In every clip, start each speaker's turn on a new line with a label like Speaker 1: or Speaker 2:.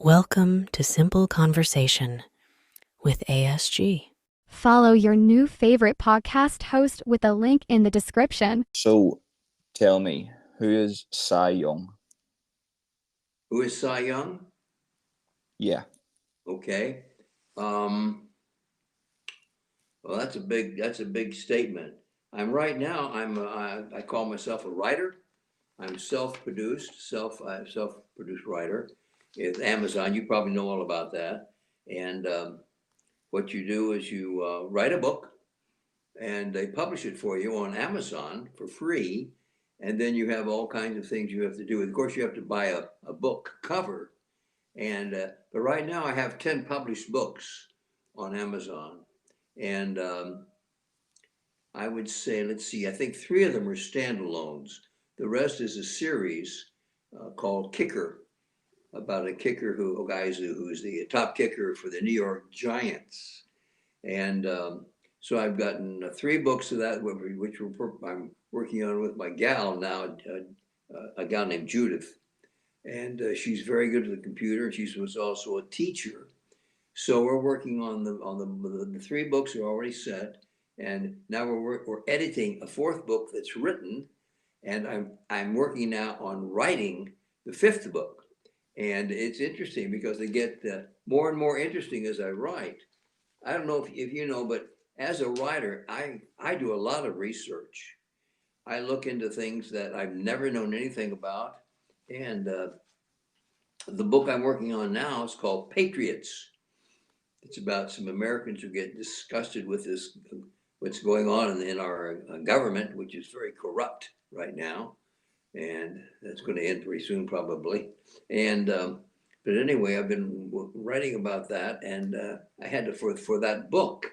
Speaker 1: Welcome to Simple Conversation with ASG.
Speaker 2: Follow your new favorite podcast host with a link in the description.
Speaker 3: So, tell me, who is Cy Young?
Speaker 4: Who is Cy Young?
Speaker 3: Yeah.
Speaker 4: Okay. Well, that's a big statement. I call myself a writer. I'm self-produced writer. It's Amazon. You probably know all about that. And what you do is you write a book, and they publish it for you on Amazon for free. And then you have all kinds of things you have to do. Of course, you have to buy a book cover. And but right now I have 10 published books on Amazon. And I would say, let's see, I think 3 of them are standalones. The rest is a series called Kicker, about a kicker who's the top kicker for the New York Giants. And so I've gotten 3 books of that, which I'm working on with my gal now, a gal named Judith. And she's very good at the computer. And she was also a teacher. So we're working on the 3 books are already set. And now we're editing a 4th book that's written. And I'm working now on writing the 5th book. And it's interesting because they get more and more interesting as I write. I don't know if you know, but as a writer, I do a lot of research. I look into things that I've never known anything about. And the book I'm working on now is called Patriots. It's about some Americans who get disgusted with this, what's going on in our government, which is very corrupt right now. And that's going to end pretty soon, probably. And but anyway, I've been writing about that, and I had to for that book,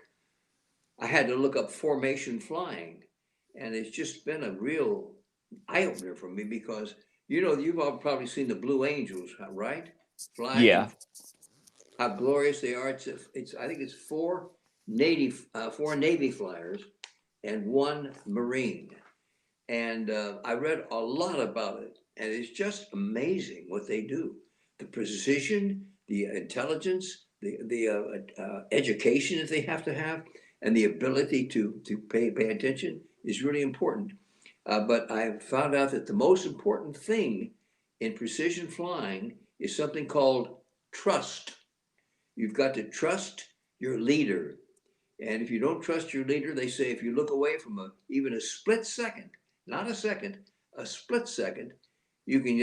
Speaker 4: I had to look up formation flying, and it's just been a real eye opener for me because you've all probably seen the Blue Angels, right? Flying.
Speaker 3: Yeah.
Speaker 4: How glorious they are! It's I think it's 4 Navy flyers and 1 Marine. And I read a lot about it, and it's just amazing what they do. The precision, the intelligence, the education that they have to have, and the ability to pay attention is really important. But I found out that the most important thing in precision flying is something called trust. You've got to trust your leader. And if you don't trust your leader, they say if you look away from even a split second, not a second, a split second, you can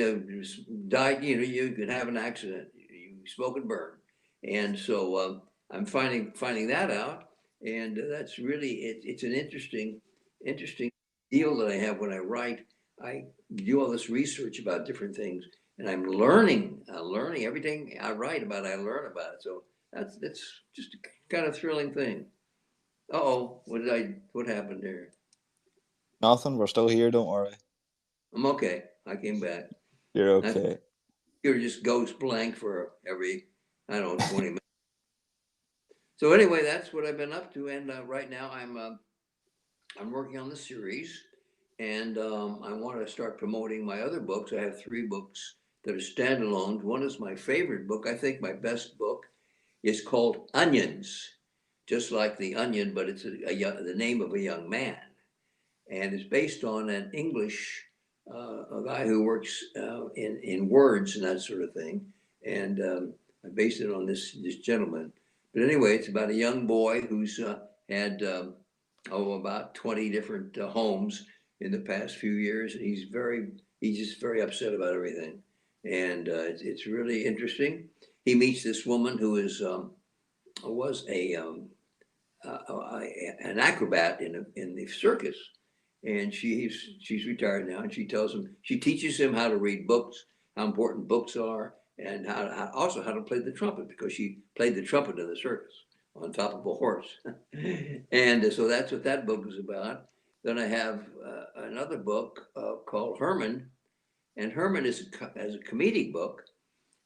Speaker 4: die, you can have an accident, you smoke and burn. And so I'm finding that out. And that's really, it's an interesting deal that I have when I write. I do all this research about different things, and I'm learning everything I write about, I learn about it. So that's just a kind of thrilling thing. What happened there?
Speaker 3: Nothing. We're still here. Don't worry.
Speaker 4: I'm okay. I came back.
Speaker 3: You're okay.
Speaker 4: Computer just goes blank for every, 20 minutes. So anyway, that's what I've been up to. And right now I'm working on the series, and I want to start promoting my other books. I have 3 books that are standalone. One is my favorite book. I think my best book is called Onions, just like the onion, but it's the name of a young man. And it's based on an English, a guy who works in words and that sort of thing. And I based it on this gentleman. But anyway, it's about a young boy who's had about 20 different homes in the past few years. And he's just very upset about everything. And it's really interesting. He meets this woman who was an acrobat in the circus. And she's retired now, and she teaches him how to read books, how important books are, and also how to play the trumpet, because she played the trumpet in the circus on top of a horse. And so that's what that book is about. Then I have another book called Herman, and Herman is a comedic book.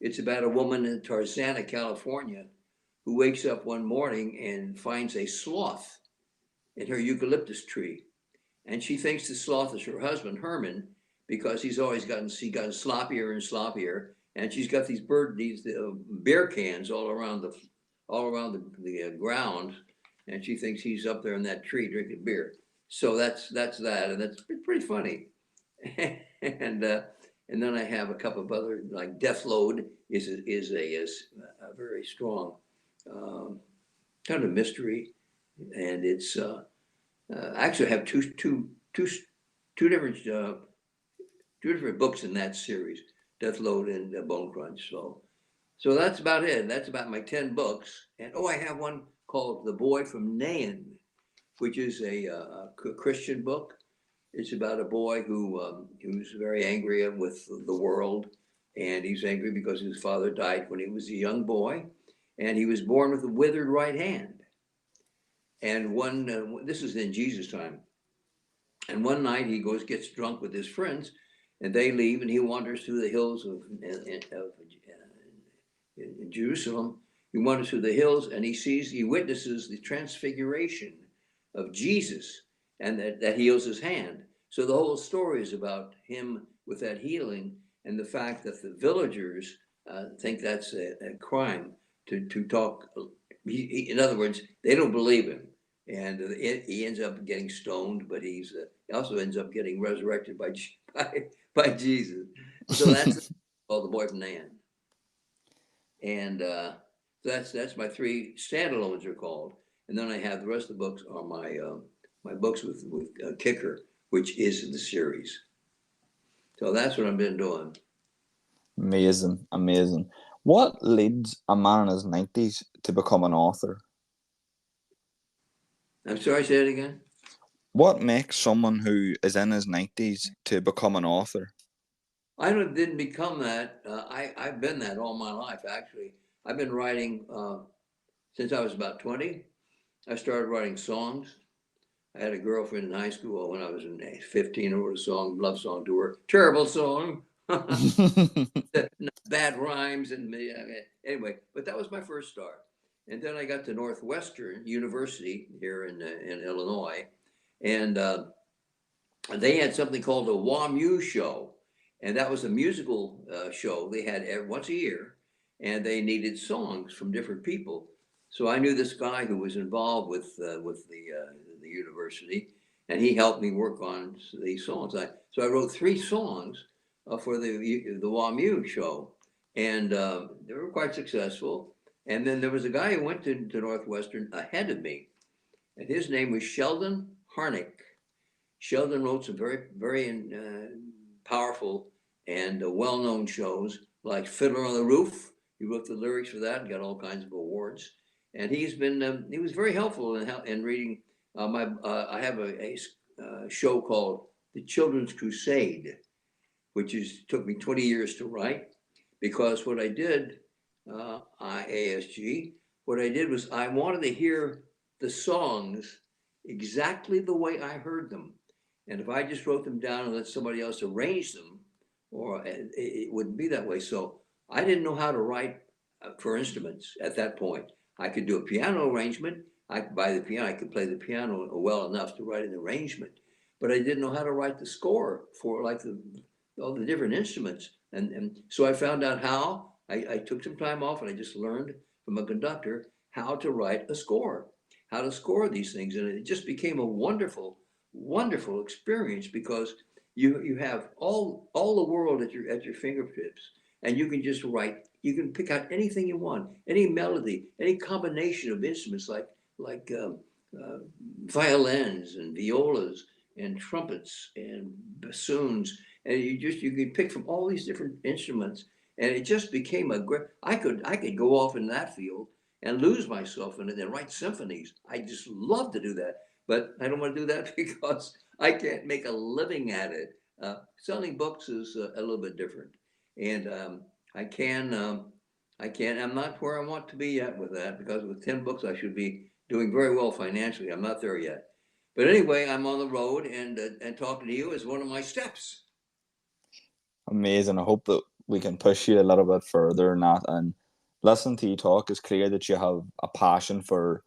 Speaker 4: It's about a woman in Tarzana, California, who wakes up one morning and finds a sloth in her eucalyptus tree. And she thinks the sloth is her husband, Herman, because he's always gotten sloppier and sloppier. and she's got these beer cans all around the grounds, and she thinks he's up there in that tree drinking beer. So that's that, and that's pretty funny. and then I have a couple of other, like Death Load is a very strong kind of mystery, and it's actually I have two different books in that series, Death Load and Bone Crunch. So that's about it. That's about my 10 books. And I have one called The Boy from Nain, which is a Christian book. It's about a boy who's very angry with the world, and he's angry because his father died when he was a young boy, and he was born with a withered right hand. And this is in Jesus' time. And one night he gets drunk with his friends, and they leave, and he wanders through the hills in Jerusalem. He wanders through the hills, and he witnesses the transfiguration of Jesus, and that heals his hand. So the whole story is about him with that healing, and the fact that the villagers think that's a crime to talk. In other words, they don't believe him, and he ends up getting stoned, but he also ends up getting resurrected by Jesus. So that's called The Boy from Nain. And that's my 3 standalones are called. And then I have the rest of the books are my books with Kicker, which is the series. So that's what I've been doing.
Speaker 3: Amazing. What leads a man in his 90s to become an author?
Speaker 4: I'm sorry, say it again.
Speaker 3: What makes someone who is in his 90s to become an author?
Speaker 4: I didn't become that. I've been that all my life, actually. I've been writing since I was about 20. I started writing songs. I had a girlfriend in high school when I was 15. I wrote a love song to her. Terrible song. Bad rhymes. And anyway, but that was my first start. And then I got to Northwestern University here in Illinois. And they had something called a WAMU show. And that was a musical show they had once a year. And they needed songs from different people. So I knew this guy who was involved with the university, and he helped me work on these songs. So I wrote 3 songs for the WAMU show, and they were quite successful. And then there was a guy who went to Northwestern ahead of me, and his name was Sheldon Harnick. Sheldon wrote some very, very powerful and well-known shows like Fiddler on the Roof. He wrote the lyrics for that and got all kinds of awards. And he was very helpful in reading. I have a show called The Children's Crusade, which took me 20 years to write, because what I did, ASG, what I did was I wanted to hear the songs exactly the way I heard them. And if I just wrote them down and let somebody else arrange them, it wouldn't be that way. So I didn't know how to write for instruments at that point. I could do a piano arrangement. I could buy the piano. I could play the piano well enough to write an arrangement, but I didn't know how to write the score for all the different instruments. And so I found out how. I took some time off and I just learned from a conductor how to write a score, how to score these things. And it just became a wonderful, wonderful experience, because you have all the world at your fingertips, and you can just write. You can pick out anything you want, any melody, any combination of instruments like violins and violas and trumpets and bassoons, and you can pick from all these different instruments, and it just became a great. I could go off in that field and lose myself in it and write symphonies. I just love to do that, but I don't want to do that because I can't make a living at it. Selling books is a little bit different, and I'm not where I want to be yet with that, because with 10 books, I should be doing very well financially. I'm not there yet. But anyway, I'm on the road, and talking to you is one of my steps.
Speaker 3: Amazing. I hope that we can push you a little bit further in that. And listening to you talk, it's clear that you have a passion for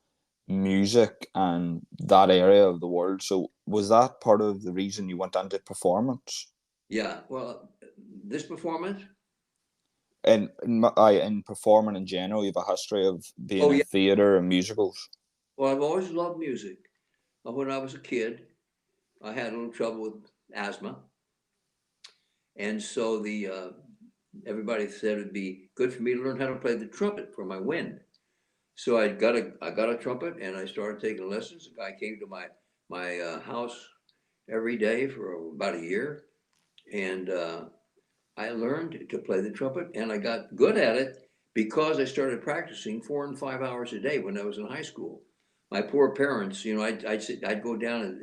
Speaker 3: music and that area of the world. So was that part of the reason you went into performance?
Speaker 4: Yeah, well, this performance?
Speaker 3: in performing in general, you have a history of being in theater and musicals.
Speaker 4: Well, I've always loved music. When I was a kid, I had a little trouble with asthma. And so everybody said it'd be good for me to learn how to play the trumpet for my wind. So I got a trumpet and I started taking lessons. The guy came to my house every day for about a year. And I learned to play the trumpet and I got good at it because I started practicing 4 and 5 hours a day when I was in high school. My poor parents, I'd go down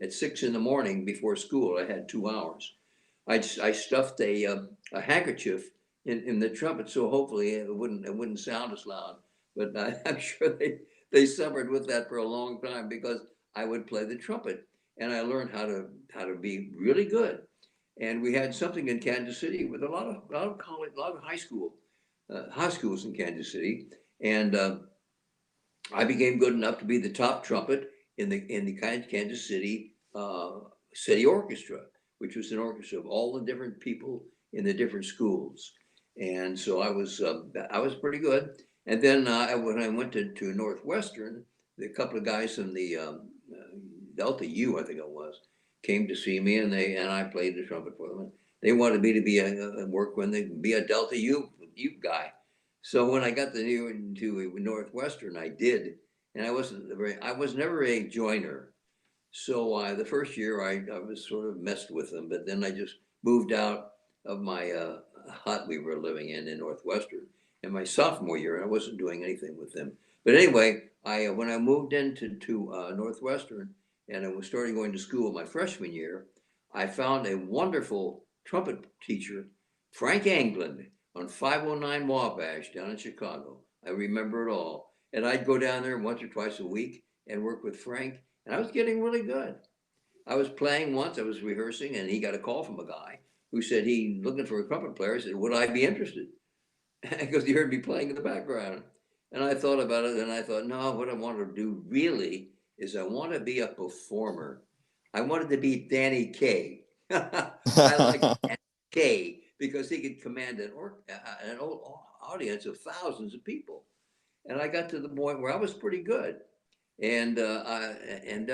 Speaker 4: at 6 in the morning before school. I had 2 hours. I stuffed a handkerchief in the trumpet, so hopefully it wouldn't sound as loud. But I'm sure they suffered with that for a long time because I would play the trumpet, and I learned how to be really good. And we had something in Kansas City with a lot of college, a lot of high schools in Kansas City, and I became good enough to be the top trumpet in the Kansas City City Orchestra, which was an orchestra of all the different people in the different schools. And so I was pretty good. And then when I went to Northwestern, a couple of guys from the Delta U, I think it was, came to see me, and I played the trumpet for them. They wanted me to be a Delta U guy. So when I got to Northwestern, I did, and I was never a joiner. So the first year I was sort of messed with them, but then I just moved out of my hut we were living in Northwestern. And my sophomore year, I wasn't doing anything with them. But anyway, when I moved into Northwestern and I was starting going to school my freshman year, I found a wonderful trumpet teacher, Frank Anglin, on 509 Wabash down in Chicago. I remember it all. And I'd go down there once or twice a week and work with Frank. And I was getting really good. I was playing once, I was rehearsing, and he got a call from a guy who said he looking for a trumpet player. He said, would I be interested? Because he heard me playing in the background. And I thought about it, and I thought, no, what I want to do really is I want to be a performer. I wanted to be Danny Kaye. I like Danny Kaye because he could command an audience of thousands of people. And I got to the point where I was pretty good. And then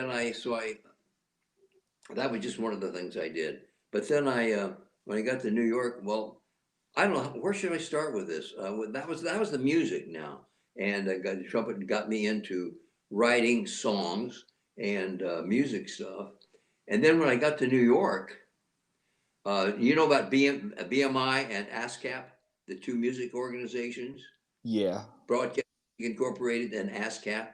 Speaker 4: that was just one of the things I did. But then when I got to New York, well, I don't know, where should I start with this? That was the music now. And the trumpet got me into writing songs and music stuff. And then when I got to New York, you know about BMI and ASCAP, the two music organizations?
Speaker 3: Yeah.
Speaker 4: Broadcast Incorporated and ASCAP.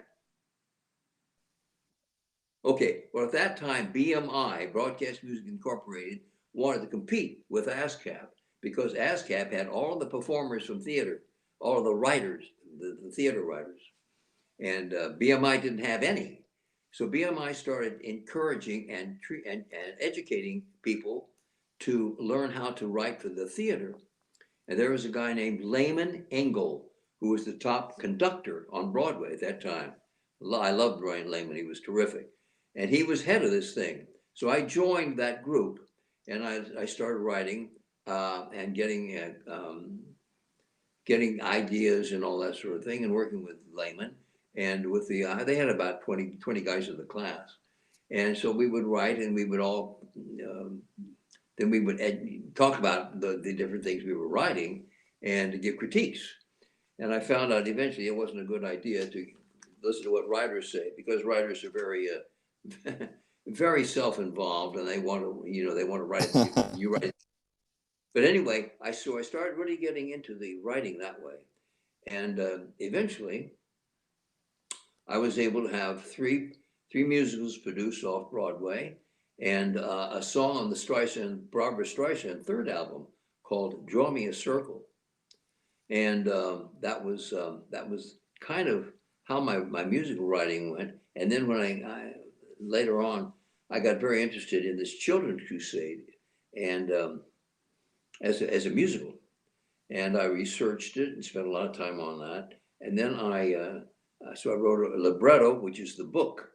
Speaker 4: Okay, well, at that time, BMI, Broadcast Music Incorporated, wanted to compete with ASCAP because ASCAP had all of the performers from theater, all of the writers, the theater writers, and BMI didn't have any. So BMI started encouraging and educating people to learn how to write for the theater. And there was a guy named Lehman Engel, who was the top conductor on Broadway at that time. I loved Brian Lehman, he was terrific. And he was head of this thing. So I joined that group and I started writing and getting ideas and all that sort of thing and working with Lehman. And with they had about 20 guys in the class. And so we would write and we would all, then we would talk about the different things we were writing and give critiques. And I found out eventually it wasn't a good idea to listen to what writers say because writers are very, very self-involved and they want to write it, you write it. But anyway, I started really getting into the writing that way. And eventually I was able to have three musicals produced off Broadway and a song on the Barbra Streisend third album called Draw Me a Circle. And that was kind of how my musical writing went. And then when later on, I got very interested in this Children's Crusade and as a musical. And I researched it and spent a lot of time on that. And then I wrote a libretto, which is the book.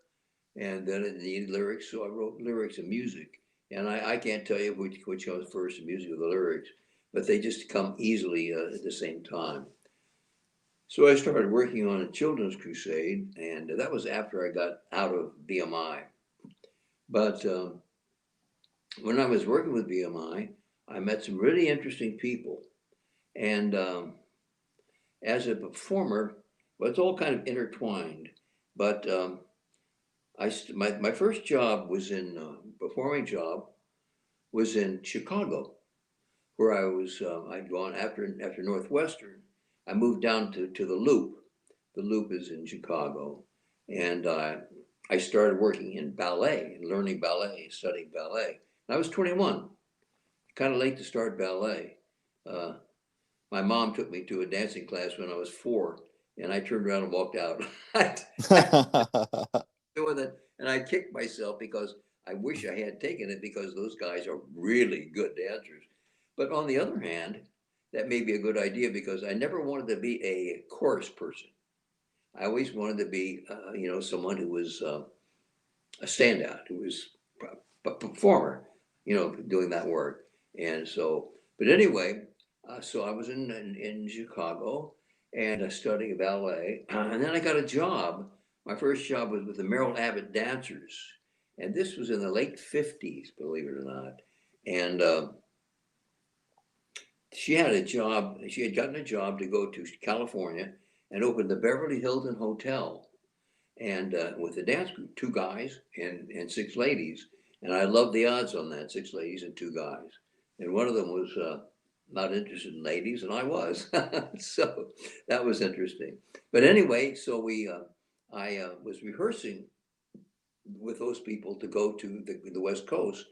Speaker 4: And then it needed lyrics, so I wrote lyrics and music. And I can't tell you which comes first, the music or the lyrics. but they just come easily at the same time. So I started working on a children's crusade, and that was after I got out of BMI. But when I was working with BMI, I met some really interesting people. And as a performer, well, it's all kind of intertwined. But my first job was in performing job was in Chicago, where I'd gone after Northwestern. I moved down to the Loop. The Loop is in Chicago, and I started working in ballet and learning ballet, studying ballet. And I was 21, kind of late to start ballet. My mom took me to a dancing class when I was 4, and I turned around and walked out. Doing it, and I kicked myself because I wish I had taken it, because those guys are really good dancers. But on the other hand, that may be a good idea, because I never wanted to be a chorus person. I always wanted to be, someone who was a standout, who was a performer, doing that work. And so, but anyway, so I was in Chicago and studying ballet, and then I got a job. My first job was with the Merrill Abbott Dancers, and this was in the late 50s, believe it or not. And she had gotten a job to go to California and open the Beverly Hilton Hotel, and with a dance group, 2 guys and 6 ladies. And I loved the odds on that, 6 ladies and 2 guys. And one of them was not interested in ladies, and I was. So that was interesting. But anyway, so I was rehearsing with those people to go to the West Coast.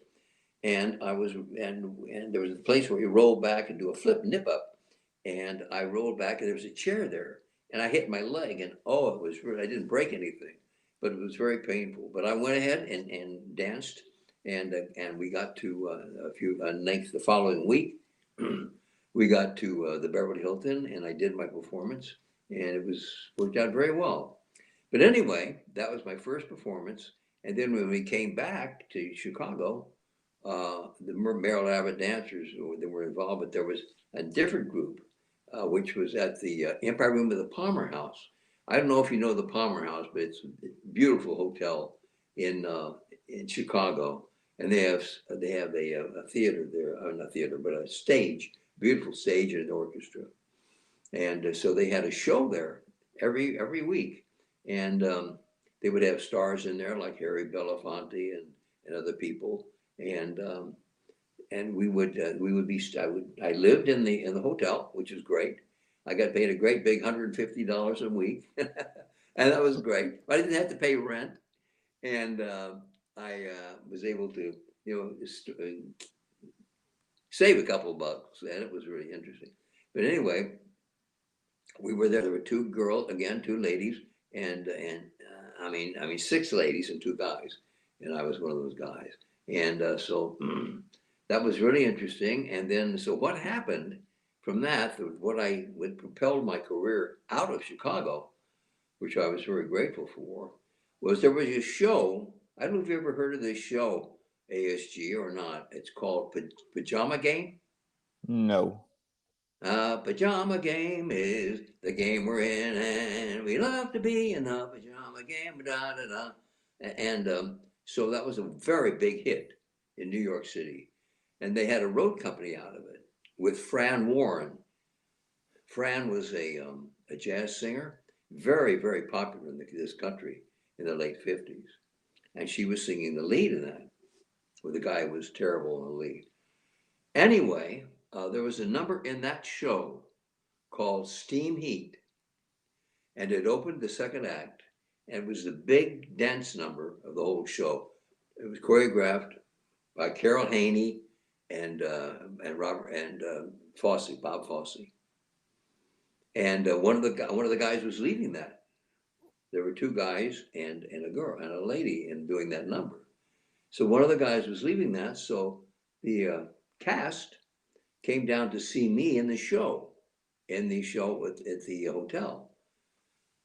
Speaker 4: And and there was a place where you roll back and do a flip nip up. And I rolled back, and there was a chair there. And I hit my leg, and it was really, I didn't break anything, but it was very painful. But I went ahead and danced, and we got to a few nights the following week. We got to the Beverly Hilton, and I did my performance, and it worked out very well. But anyway, that was my first performance. And then when we came back to Chicago, the Merrill Abbott Dancers that were involved, but there was a different group, which was at the Empire Room of the Palmer House. I don't know if you know the Palmer House, but it's a beautiful hotel in Chicago, and they have a theater there, or not theater, but a stage, beautiful stage and an orchestra. And so they had a show there every week, and they would have stars in there like Harry Belafonte and other people, and we would be. I lived in the hotel, which was great. I got paid a great big $150 a week, and that was great. I didn't have to pay rent, and I was able to save a couple of bucks, and it was really interesting. But anyway, we were there. There were 2 girls, again, 2 ladies, and I mean 6 ladies and 2 guys, and I was one of those guys. And so that was really interesting. And then, so what happened from that, what propelled my career out of Chicago, which I was very grateful for, was there was a show. I don't know if you ever heard of this show, ASG, or not. It's called Pajama Game.
Speaker 3: No.
Speaker 4: Pajama Game is the game we're in, and we love to be in the pajama game. Da, da, da. And so that was a very big hit in New York City. And they had a road company out of it with Fran Warren. Fran was a jazz singer, very, very popular in this country in the late 50s. And she was singing the lead in that, where the guy was terrible in the lead. Anyway, there was a number in that show called Steam Heat. And it opened the second act. And it was the big dance number of the whole show. It was choreographed by Carol Haney and Robert and Bob Fosse. And one of the guys was leading that. There were 2 guys and a girl and a lady in doing that number. So one of the guys was leading that. So the cast came down to see me in the show at the hotel,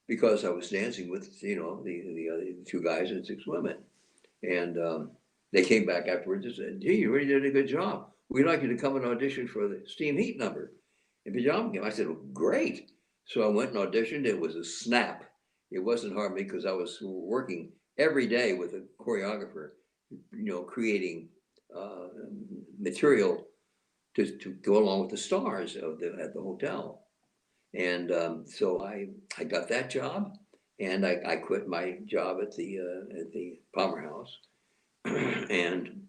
Speaker 4: because I was dancing with the other 2 guys and 6 women. And they came back afterwards and said, "Gee, you really did a good job. we'd like you to come and audition for the Steam Heat number in Pajama Game. I said, well, great. So I went and auditioned. It was a snap. It wasn't hard because I was working every day with a choreographer, creating material to go along with the stars at the hotel. And so I got that job, and I quit my job at the Palmer House. And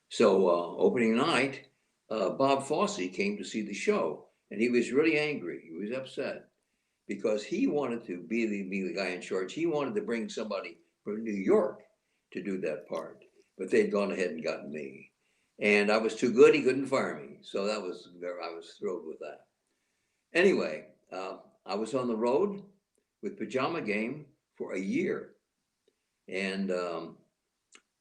Speaker 4: so opening night, Bob Fosse came to see the show, and he was really angry. He was upset because he wanted to be the guy in charge. He wanted to bring somebody from New York to do that part, but they'd gone ahead and gotten me. And I was too good. He couldn't fire me. So I was thrilled with that. Anyway, I was on the road with Pajama Game for a year, and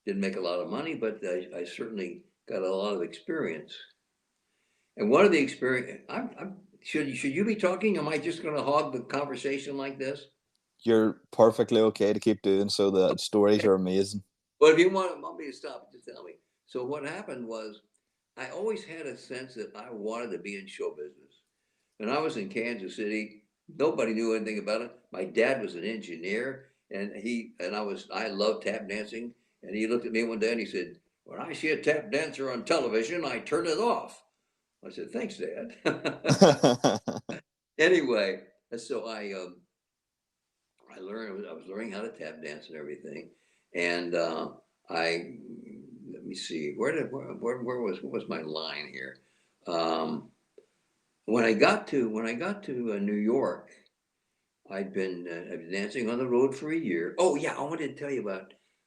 Speaker 4: didn't make a lot of money, but I certainly got a lot of experience. And one of the experience, should you be talking? Am I just going to hog the conversation like this?
Speaker 3: You're perfectly okay to keep doing so. The stories are amazing.
Speaker 4: Well, if you want me to stop, just tell me. So what happened was, I always had a sense that I wanted to be in show business. When I was in Kansas City, nobody knew anything about it. My dad was an engineer, and I loved tap dancing. And he looked at me one day and he said, when I see a tap dancer on television, I turn it off. I said, thanks, Dad. Anyway, so I was learning how to tap dance and everything. And let me see, what was my line here? When I got to New York, I'd been dancing on the road for a year. Oh yeah, I wanted to tell you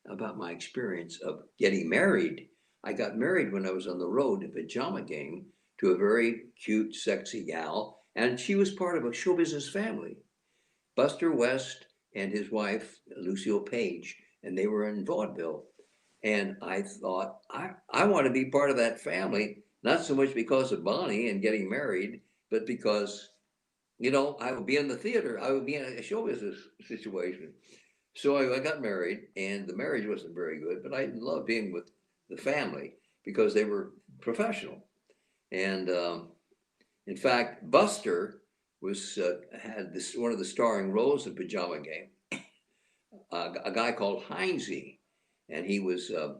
Speaker 4: about my experience of getting married. I got married when I was on the road in Pajama Game to a very cute, sexy gal, and she was part of a show business family. Buster West and his wife, Lucille Page, and they were in vaudeville. And I thought, I want to be part of that family, not so much because of Bonnie and getting married, but because, I would be in the theater. I would be in a show business situation. So I got married, and the marriage wasn't very good, but I loved being with the family because they were professional. And in fact, Buster had one of the starring roles in Pajama Game, a guy called Heinze, and he was a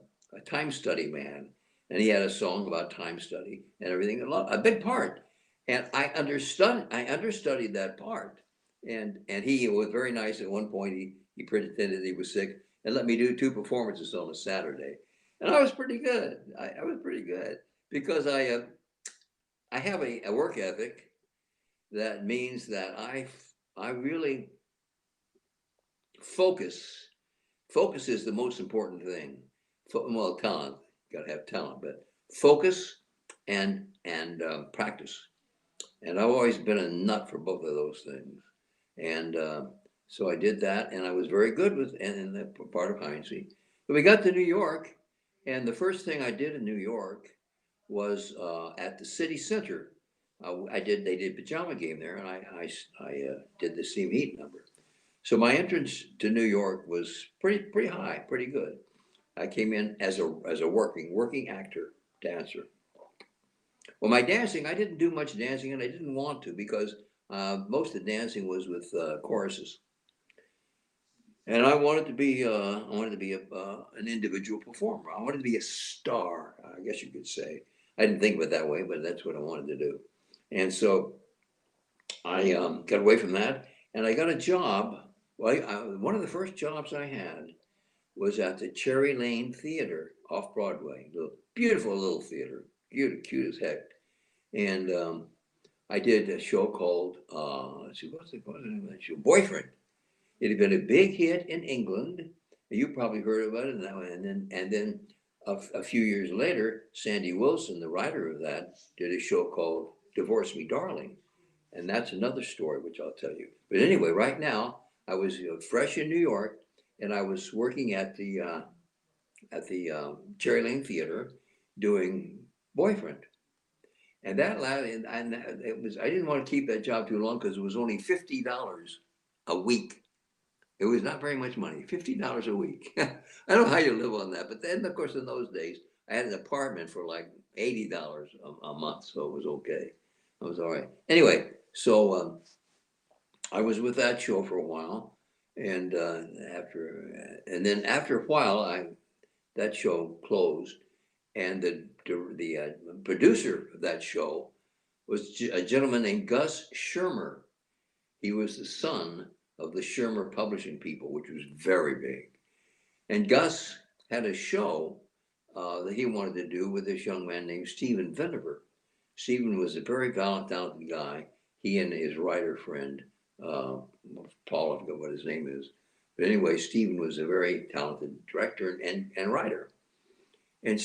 Speaker 4: time study man, and he had a song about time study and everything, a big part. And I understudied that part, and he was very nice. At one point, he pretended he was sick and let me do 2 performances on a Saturday, and I was pretty good. I was pretty good because I have a work ethic that means that I really focus. Focus is the most important thing. Well, talent, got to have talent, but focus and practice. And I've always been a nut for both of those things. And so I did that, and I was very good with and the part of Heinze. But we got to New York, and the first thing I did in New York was at the city center. They did Pajama Game there, and I did the Steam Heat number. So my entrance to New York was pretty high, pretty good. I came in as a working actor, dancer. Well, my dancing, I didn't do much dancing, and I didn't want to because most of the dancing was with choruses. And I wanted to be an individual performer. I wanted to be a star, I guess you could say. I didn't think of it that way, but that's what I wanted to do. And so I got away from that, and I got a job. Well, one of the first jobs I had was at the Cherry Lane Theater off Broadway. Beautiful little theater, cute as heck. And I did a show called what's the name of that show? Boyfriend. It had been a big hit in England. You probably heard about it. And then a few years later, Sandy Wilson, the writer of that, did a show called Divorce Me, Darling. And that's another story, which I'll tell you. But anyway, right now, I was fresh in New York, and I was working at the Cherry Lane Theater doing Boyfriend. And that I didn't want to keep that job too long because it was only $50 a week. It was not very much money, $50 a week. I don't know how you live on that, but then of course in those days I had an apartment for like $80 a month, so it was okay. I was all right. Anyway, so I was with that show for a while, and then after a while, that show closed, and the producer of that show was a gentleman named Gus Shermer. He was the son of the Shermer publishing people, which was very big. And Gus had a show that he wanted to do with this young man named Steven Vendiver. Steven was a very talented guy. He and his writer friend, Paul, I forget what his name is. But anyway, Steven was a very talented director and writer. And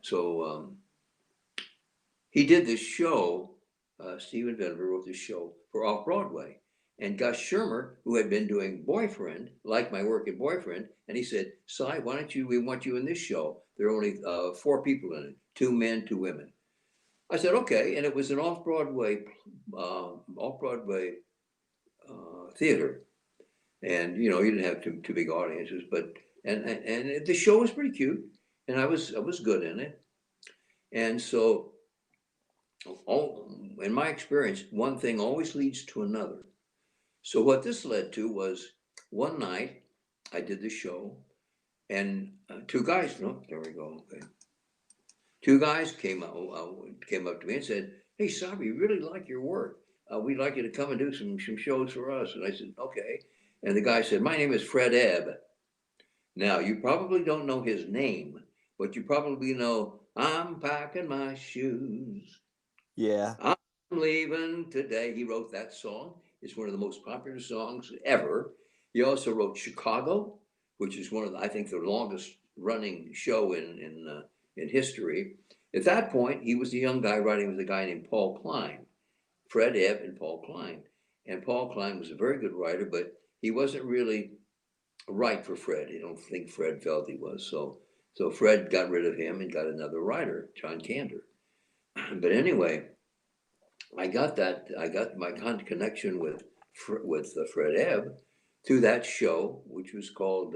Speaker 4: so he did this show. Steven Vendiver wrote this show for Off-Broadway. And Gus Shermer, who had been doing Boyfriend, liked my work at Boyfriend, and he said, "Si, we want you in this show. There are only 4 people in it, 2 men, 2 women." I said, okay, and it was an off-Broadway theater. And, you didn't have too big audiences, but, and the show was pretty cute, and I was good in it. And so, in my experience, one thing always leads to another. So what this led to was one night I did the show, and 2 guys, there we go. Okay. 2 guys came up to me and said, "Hey, Sabi, we really like your work. We'd like you to come and do some shows for us." And I said, "Okay." And the guy said, "My name is Fred Ebb." Now, you probably don't know his name, but you probably know, "I'm packing my shoes.
Speaker 3: Yeah.
Speaker 4: I'm leaving today." He wrote that song. It's one of the most popular songs ever. He also wrote Chicago, which is one of I think the longest running show in history. At that point, he was the young guy writing with a guy named Paul Klein, Fred Ebb and Paul Klein. And Paul Klein was a very good writer, but he wasn't really right for Fred. I don't think Fred felt he was. So Fred got rid of him and got another writer, John Kander. But anyway, I got my connection with Fred Ebb through that show, which was called,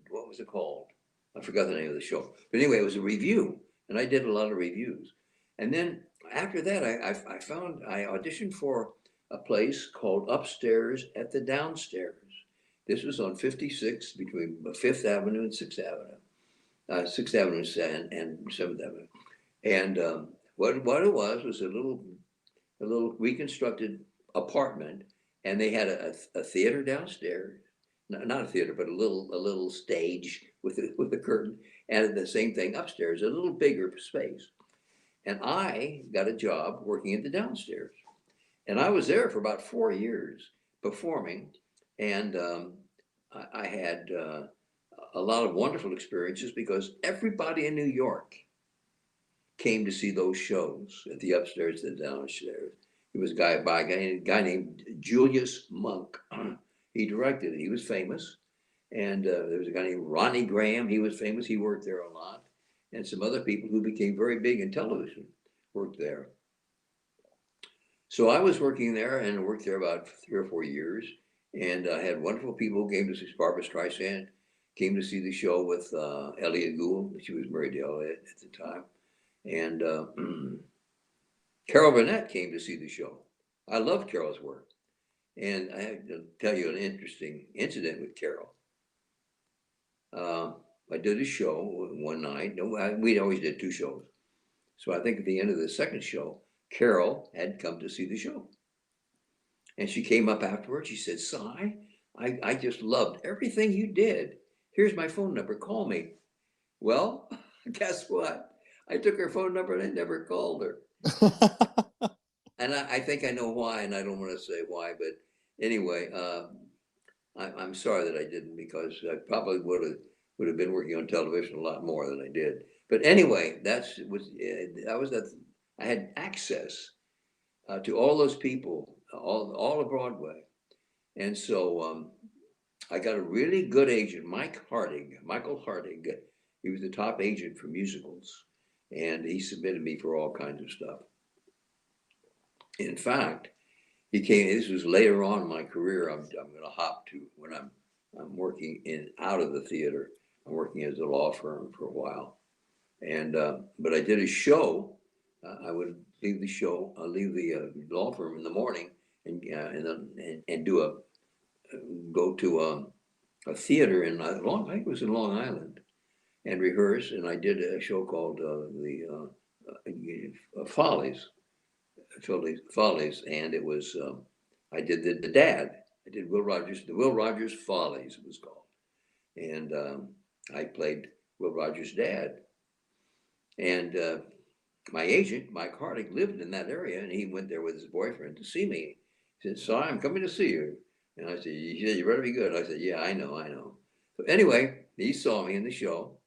Speaker 4: what was it called? I forgot the name of the show. But anyway, it was a review, and I did a lot of reviews. And then after that, I auditioned for a place called Upstairs at the Downstairs. This was on 56 between 5th Avenue and 6th Avenue. 6th Avenue and 7th Avenue. And what it was a little reconstructed apartment, and they had a theater downstairs. Not a theater, but a little stage with a curtain, and the same thing upstairs, a little bigger space. And I got a job working at the downstairs, and I was there for about 4 years performing, and I had a lot of wonderful experiences because everybody in New York came to see those shows at the Upstairs and the Downstairs. It was a guy named Julius Monk. He directed it. He was famous. And there was a guy named Ronnie Graham. He was famous. He worked there a lot. And some other people who became very big in television worked there. So I was working there and worked there about 3 or 4 years. And I had wonderful people who came to see Barbra Streisand, came to see the show with Elliot Gould. She was married to Elliot at the time. And Carol Burnett came to see the show. I loved Carol's work. And I have to tell you an interesting incident with Carol. I did a show one night. We always did 2 shows. So I think at the end of the second show, Carol had come to see the show. And she came up afterwards. She said, "Si, I just loved everything you did. Here's my phone number. Call me." Well, guess what? I took her phone number and I never called her. And I think I know why, and I don't want to say why, but anyway, I'm sorry that I didn't, because I probably would have been working on television a lot more than I did. But anyway, I had access to all those people, all of Broadway, and so I got a really good agent, Michael Hardig. He was the top agent for musicals, and he submitted me for all kinds of stuff. In fact, this was later on in my career. I'm going to hop to when I'm working out of the theater. I'm working as a law firm for a while. And but I did a show. I would leave the show, leave the law firm in the morning, and do go to a theater in I think it was in Long Island, and rehearse. And I did a show called the Follies, Follies, and it was I did the dad. I did the Will Rogers Follies, it was called, and I played Will Rogers' dad. And my agent, Mike Harding, lived in that area, and he went there with his boyfriend to see me. He said, "So I'm coming to see you." And I said, "Yeah, you better be good." I said, "Yeah, I know." So anyway, he saw me in the show.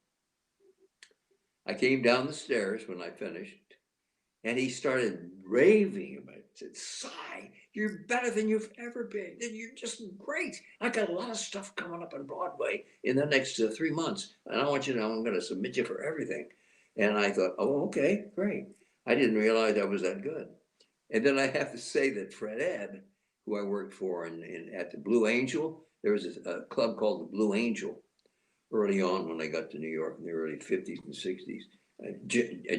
Speaker 4: I came down the stairs when I finished, and he started raving about it. He said, "Cy, you're better than you've ever been. You're just great. I got a lot of stuff coming up on Broadway in the next 3 months, and I want you to know I'm going to submit you for everything." And I thought, "Oh, okay, great." I didn't realize I was that good. And then I have to say that Fred Ebb, who I worked for at the Blue Angel, there was a club called the Blue Angel early on when I got to New York in the early 50s and 60s.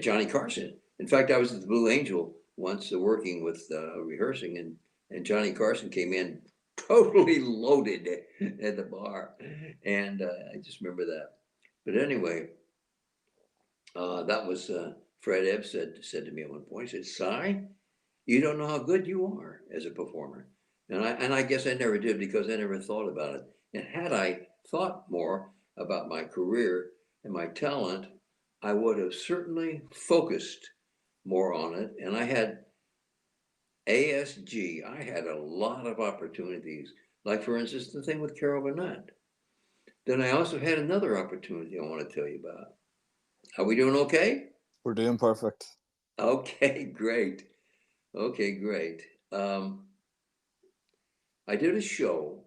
Speaker 4: Johnny Carson. In fact, I was at the Blue Angel once working with rehearsing, and Johnny Carson came in totally loaded at the bar. And I just remember that. But anyway, that was Fred Ebb said to me at one point. He said, "Cy, you don't know how good you are as a performer." And I guess I never did, because I never thought about it. And had I thought more about my career and my talent, I would have certainly focused more on it. And I had ASG. I had a lot of opportunities, like, for instance, the thing with Carol Burnett. Then I also had another opportunity I want to tell you about. Are we doing okay?
Speaker 3: We're doing perfect.
Speaker 4: Okay, great. Okay, great. I did a show,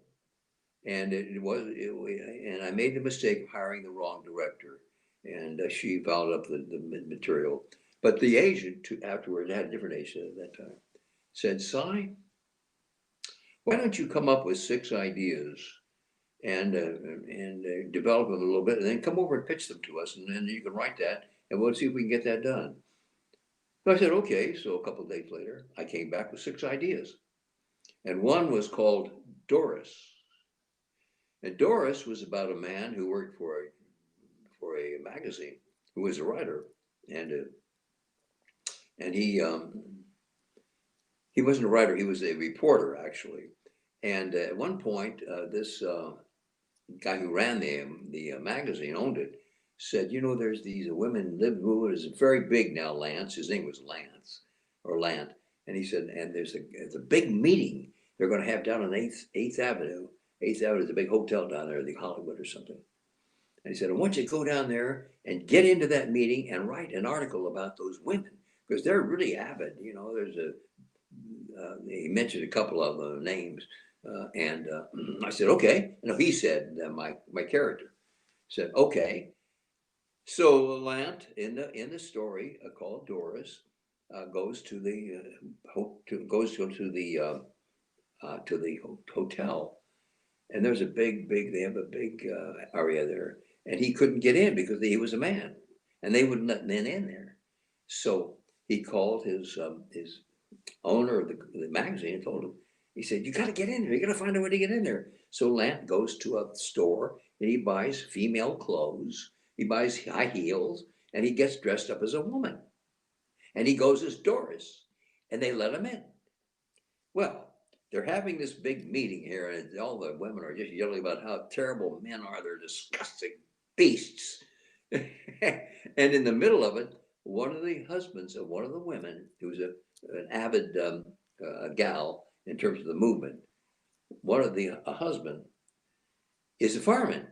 Speaker 4: and and I made the mistake of hiring the wrong director, and she followed up the material. But the agent afterwards, I had a different agent at that time, said, "Cy, why don't you come up with 6 ideas and develop them a little bit, and then come over and pitch them to us, and then you can write that, and we'll see if we can get that done." So I said, "Okay." So a couple of days later, I came back with 6 ideas, and one was called Doris. And Doris was about a man who worked for a magazine, who was a writer, and he wasn't a writer; he was a reporter, actually. And at one point, this guy who ran the magazine, owned it, said, "You know, there's these women live who is very big now. Lance, his name was Lance or Lant, and he said, and there's a big meeting they're going to have down on Eighth Avenue. Eighth Avenue is a big hotel down there, the Hollywood or something." And he said, "I want you to go down there and get into that meeting and write an article about those women, because they're really avid. You know, he mentioned a couple of names." And I said, "Okay." And he said, my character said, "Okay." So Lant, in the story called Doris, goes to the hotel, and there's they have a big area there, and he couldn't get in because he was a man, and they wouldn't let men in there. So he called his owner of the magazine and told him. He said, "You got to get in there. You got to find a way to get in there." So Lant goes to a store and he buys female clothes. He buys high heels, and he gets dressed up as a woman, and he goes as Doris, and they let him in. Well, they're having this big meeting here, and all the women are just yelling about how terrible men are. They're disgusting beasts. And in the middle of it, one of the husbands of one of the women, who's an avid gal in terms of the movement, one of the husband is a fireman.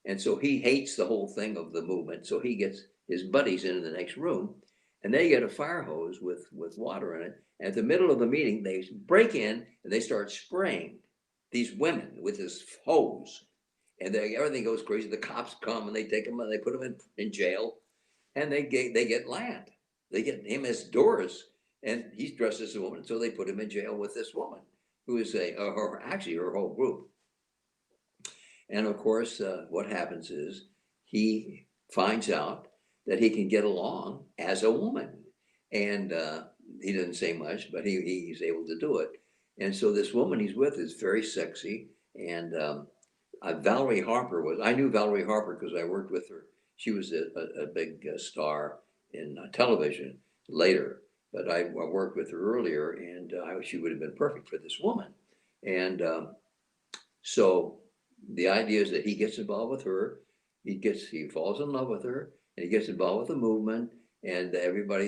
Speaker 4: And so he hates the whole thing of the movement. So he gets his buddies into the next room, and they get a fire hose with water in it. And at the middle of the meeting, they break in and they start spraying these women with this hose. And everything goes crazy. The cops come and they take them and they put them in jail. And they get Lant. They get him as Doris, and he's dressed as a woman. So they put him in jail with this woman, who is actually her whole group. And of course, what happens is he finds out that he can get along as a woman. And he doesn't say much, but he's able to do it. And so this woman he's with is very sexy. And Valerie Harper I knew Valerie Harper because I worked with her. She was a big star in television later, but I worked with her earlier, and she would have been perfect for this woman. And so the idea is that he gets involved with her, he falls in love with her, and he gets involved with the movement, and everybody,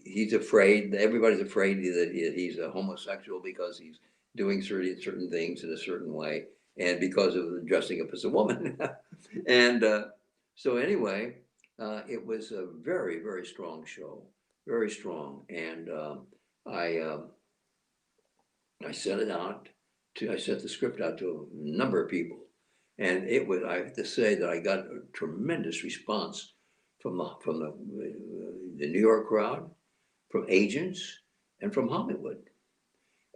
Speaker 4: he's afraid, everybody's afraid that he's a homosexual because he's doing certain things in a certain way, and because of dressing up as a woman. And so anyway, it was a very, very strong show, very strong. And I sent it out I sent the script out to a number of people, and I have to say that I got a tremendous response from the New York crowd, from agents, and from Hollywood.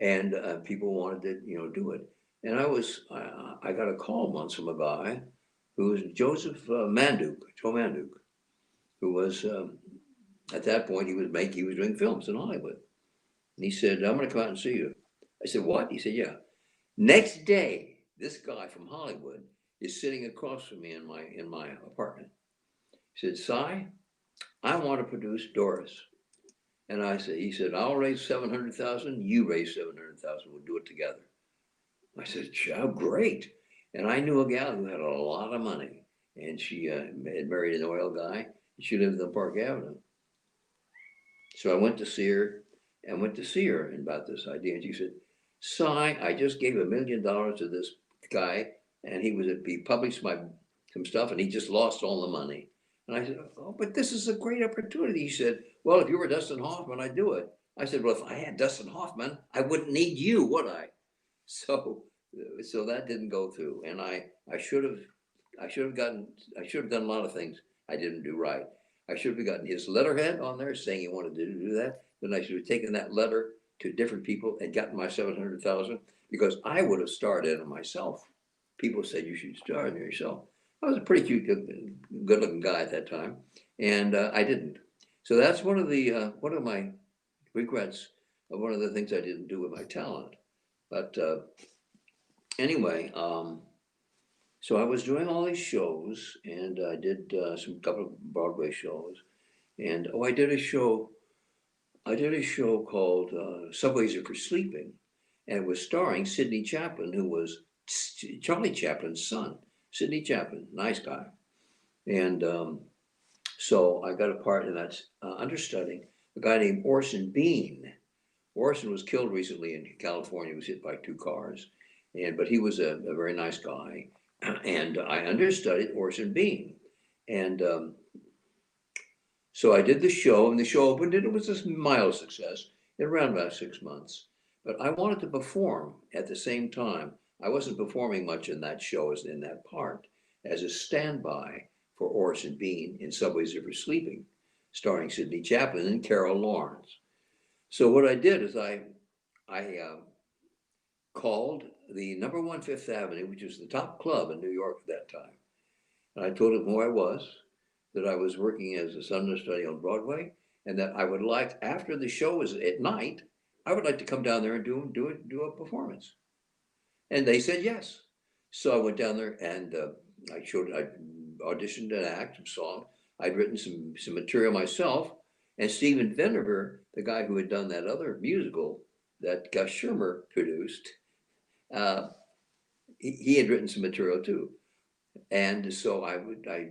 Speaker 4: And people wanted to, do it. And I got a call once from a guy who was Joe Manduke, who was, at that point, he was doing films in Hollywood. And he said, I'm going to come out and see you. I said, what? He said, yeah. Next day, this guy from Hollywood is sitting across from me in my apartment. He said, Si, I want to produce Doris. And he said, I'll raise 700,000. You raise 700,000. We'll do it together. I said, oh, great. And I knew a gal who had a lot of money, and she had married an oil guy, and she lived on Park Avenue. So I went to see her about this idea. And she said, Si, I just gave $1 million to this guy, and he published some stuff, and he just lost all the money. And I said, oh, but this is a great opportunity. He said, well, if you were Dustin Hoffman, I'd do it. I said, well, if I had Dustin Hoffman, I wouldn't need you, would I? So that didn't go through. And I should have done a lot of things I didn't do right. I should have gotten his letterhead on there saying he wanted to do that. Then I should have taken that letter to different people and gotten my 700,000, because I would have starred in it myself. People said you should star in it yourself. I was a pretty cute, good-looking guy at that time, and I didn't. So that's one of my regrets of one of the things I didn't do with my talent. But anyway, so I was doing all these shows, and I did couple of Broadway shows, and I did a show called Subways Are for Sleeping, and it was starring Sidney Chaplin, who was Charlie Chaplin's son. Sidney Chaplin, nice guy. And so I got a part in that understudying a guy named Orson Bean. Orson was killed recently in California. He was hit by 2 cars, but he was a very nice guy. And I understudied Orson Bean. And so I did the show, and the show opened, and it was a mild success. It ran about 6 months. But I wanted to perform at the same time. I wasn't performing much in that show as in that part, as a standby for Orson Bean in Subways Are for Sleeping, starring Sidney Chaplin and Carol Lawrence. So what I did is I called the number 1 Fifth Avenue, which was the top club in New York at that time. And I told them who I was, that I was working as a understudy on Broadway, and that I would like, after the show was at night, I would like to come down there and do a performance. And they said yes. So I went down there, and I auditioned an act, some song. I'd written some material myself, and Stephen Vennever, the guy who had done that other musical that Gus Schermer produced, he had written some material too. And so I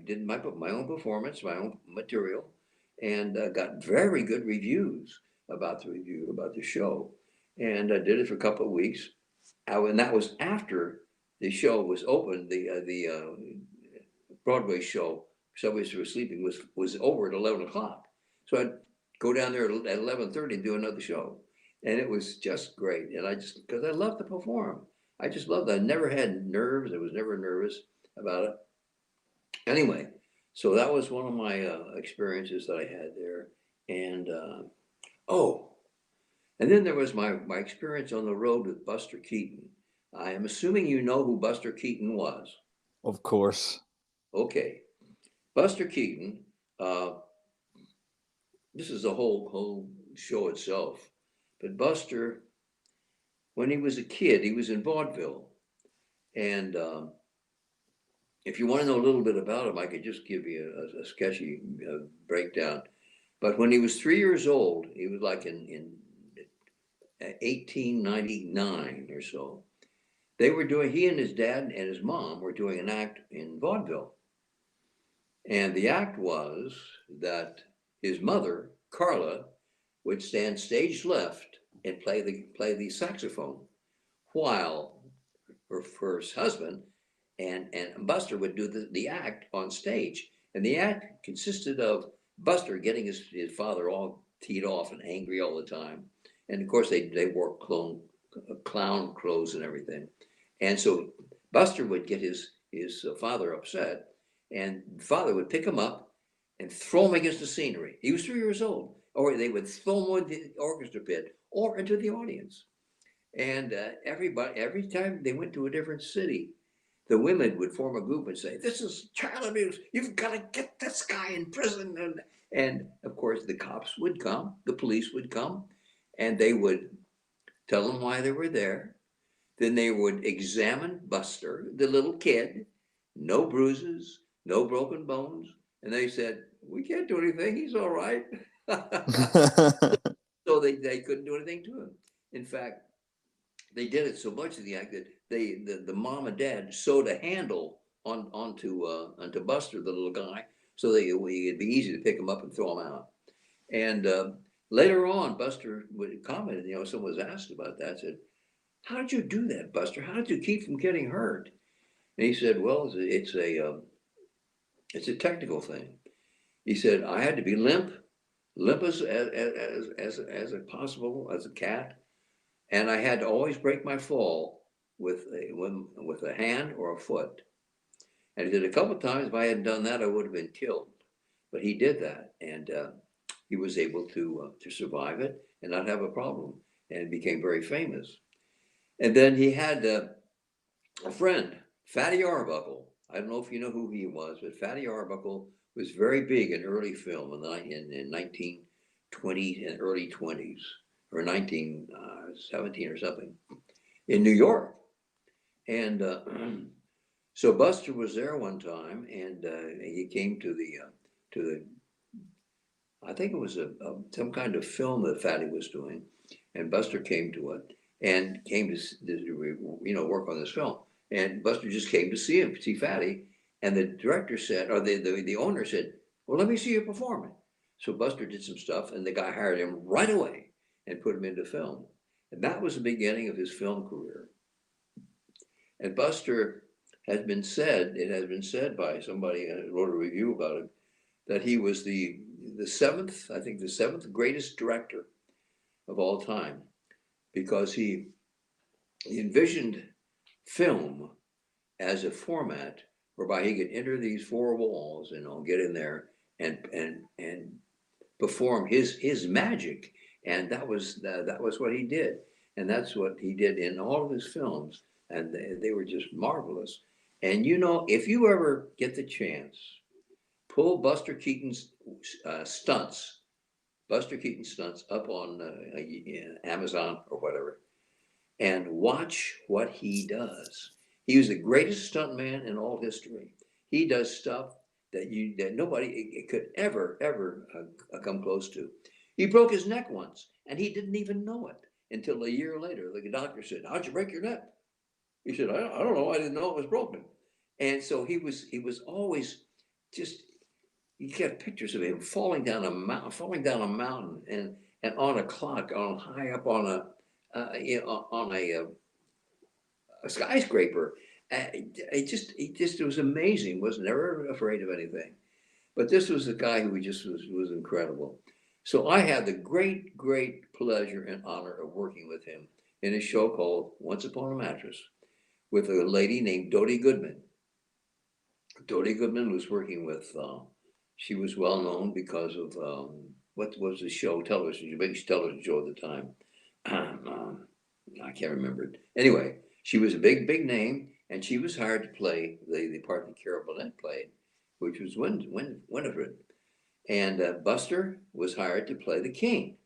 Speaker 4: did my own performance, my own material, and got very good reviews about the show. And I did it for a couple of weeks. And that was after the show was open. The Broadway show, Subways Were Sleeping, was over at 11 o'clock. So I'd go down there at 11:30 and do another show. And it was just great. And because I love to perform. I just loved it. I never had nerves. I was never nervous about it. Anyway, so that was one of my experiences that I had there. And and then there was my experience on the road with Buster Keaton. I am assuming you know who Buster Keaton was.
Speaker 3: Of course.
Speaker 4: Okay. Buster Keaton, this is the whole show itself, but Buster, when he was a kid, he was in vaudeville. And if you want to know a little bit about him, I could just give you a sketchy breakdown. But when he was 3 years old, he was like in 1899 or so. He and his dad and his mom were doing an act in vaudeville. And the act was that his mother, Carla, would stand stage left and play the saxophone, while her first husband and Buster would do the act on stage. And the act consisted of Buster getting his father all teed off and angry all the time. And of course, they wore clown clothes and everything. And so Buster would get his father upset, and father would pick him up and throw him against the scenery. He was 3 years old. Or they would throw him in the orchestra pit or into the audience. And every time they went to a different city, the women would form a group and say, "This is child abuse. You've got to get this guy in prison." And of course, the cops would come, the police would come, and they would tell them why they were there. Then they would examine Buster, the little kid, no bruises, no broken bones. And they said, "We can't do anything. He's all right." So they couldn't do anything to him. In fact, they did it so much in the act that the mom and dad sewed a handle onto Buster, the little guy, so it'd be easy to pick him up and throw him out. And later on, Buster would comment, someone was asked about that, said, "How did you do that, Buster? How did you keep from getting hurt?" And he said, "Well, it's a technical thing." He said, "I had to be limp as possible as a cat, and I had to always break my fall with a hand or a foot." And he said, "A couple of times, if I hadn't done that, I would have been killed." But he did that, and he was able to survive it and not have a problem, and became very famous. And then he had a friend, Fatty Arbuckle. I don't know if you know who he was, but Fatty Arbuckle was very big in early film in 1920 and early 20s, or 1917 or something, in New York. And so Buster was there one time, and he came to the I think it was some kind of film that Fatty was doing, and Buster came to it and came to work on this film. And Buster just came to see Fatty, and the director said, or the owner said, "Well, let me see you perform it." So Buster did some stuff, and the guy hired him right away and put him into film. And that was the beginning of his film career. And Buster it has been said by somebody who wrote a review about him, that he was the seventh greatest director of all time, because he envisioned film as a format whereby he could enter these four walls, get in there and perform his magic. And that was what he did. And that's what he did in all of his films. And they were just marvelous. And if you ever get the chance, pull Buster Keaton's stunts up on Amazon or whatever, and watch what he does. He was the greatest stuntman in all history. He does stuff that nobody could ever come close to. He broke his neck once, and he didn't even know it until a year later. The doctor said, "How'd you break your neck?" He said, I don't know. I didn't know it was broken." And so he was always just. You get pictures of him falling down a mountain, and on a clock, high up on a skyscraper. It was amazing. Was never afraid of anything. But this was a guy who just was incredible. So I had the great pleasure and honor of working with him in a show called Once Upon a Mattress, with a lady named Dodie Goodman. Dodie Goodman was working with. She was well known because of what was the show? Big television show at the time. I can't remember it. Anyway, she was a big name, and she was hired to play the part that Carol Burnett played, which was Winifred. And Buster was hired to play the king.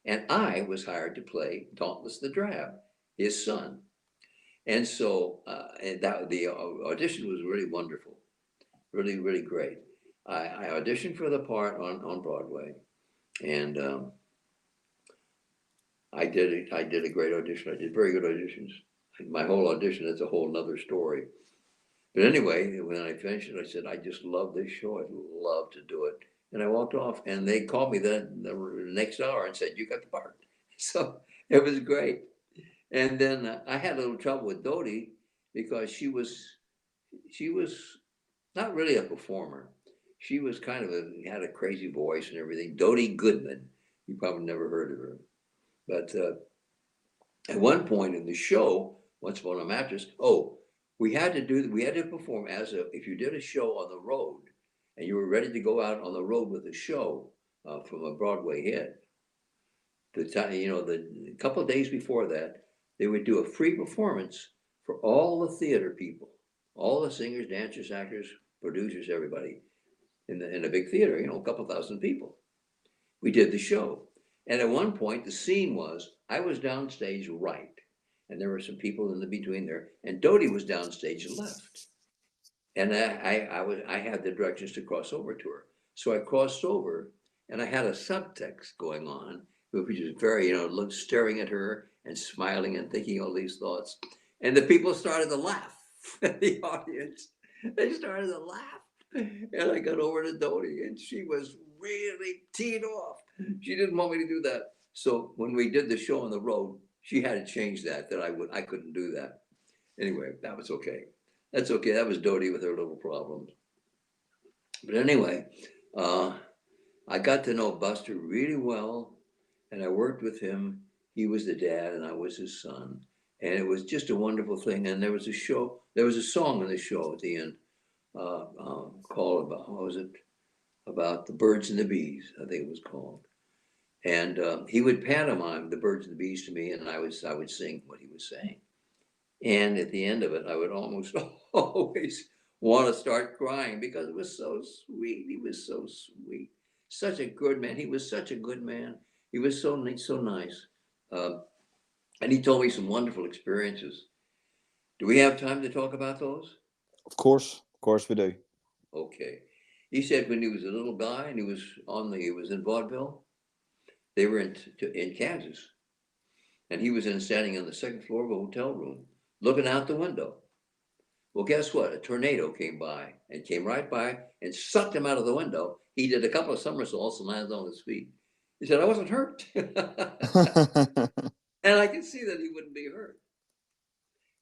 Speaker 4: And I was hired to play Dauntless the Drab, his son. And so the audition was really wonderful, really, really great. I auditioned for the part on Broadway, and I did a great audition. I did very good auditions. My whole audition is a whole nother story. But anyway, when I finished it, I said, I just love this show. I'd love to do it. And I walked off, and they called me the next hour and said, you got the part. So it was great. And then I had a little trouble with Dodie because she was not really a performer. She was kind of had a crazy voice and everything. Dodie Goodman. You probably never heard of her. But at one point in the show, Once Upon a Mattress, we had to perform if you did a show on the road and you were ready to go out on the road with a show from a Broadway hit. The couple of days before that, they would do a free performance for all the theater people, all the singers, dancers, actors, producers, everybody in a big theater, a couple thousand people. We did the show. And at one point, the scene was, I was downstage right, and there were some people in the between there, and Dodie was downstage left. And I had the directions to cross over to her. So I crossed over, and I had a subtext going on, which is very, staring at her and smiling and thinking all these thoughts. And the people started to laugh, the audience. They started to laugh. And I got over to Dodie, and she was really teed off. She didn't want me to do that. So when we did the show on the road, she had to change that I couldn't do that. Anyway, that was okay. That's okay. That was Dodie with her little problems. But anyway, I got to know Buster really well, and I worked with him. He was the dad, and I was his son. And it was just a wonderful thing. And there was a song in the show at the end called about the birds and the bees, I think it was called. And he would pantomime the birds and the bees to me, and I would sing what he was saying. And at the end of it, I would almost always want to start crying because it was so sweet. He was so sweet. Such a good man. He was such a good man. He was so neat, so nice. And he told me some wonderful experiences. Do we have time to talk about those?
Speaker 3: Of course we do.
Speaker 4: Okay. He said when he was a little guy and he was in vaudeville, they were in Kansas, and he was standing on the second floor of a hotel room, looking out the window. Well, guess what? A tornado came right by and sucked him out of the window. He did a couple of somersaults and landed on his feet. He said, I wasn't hurt. And I could see that he wouldn't be hurt.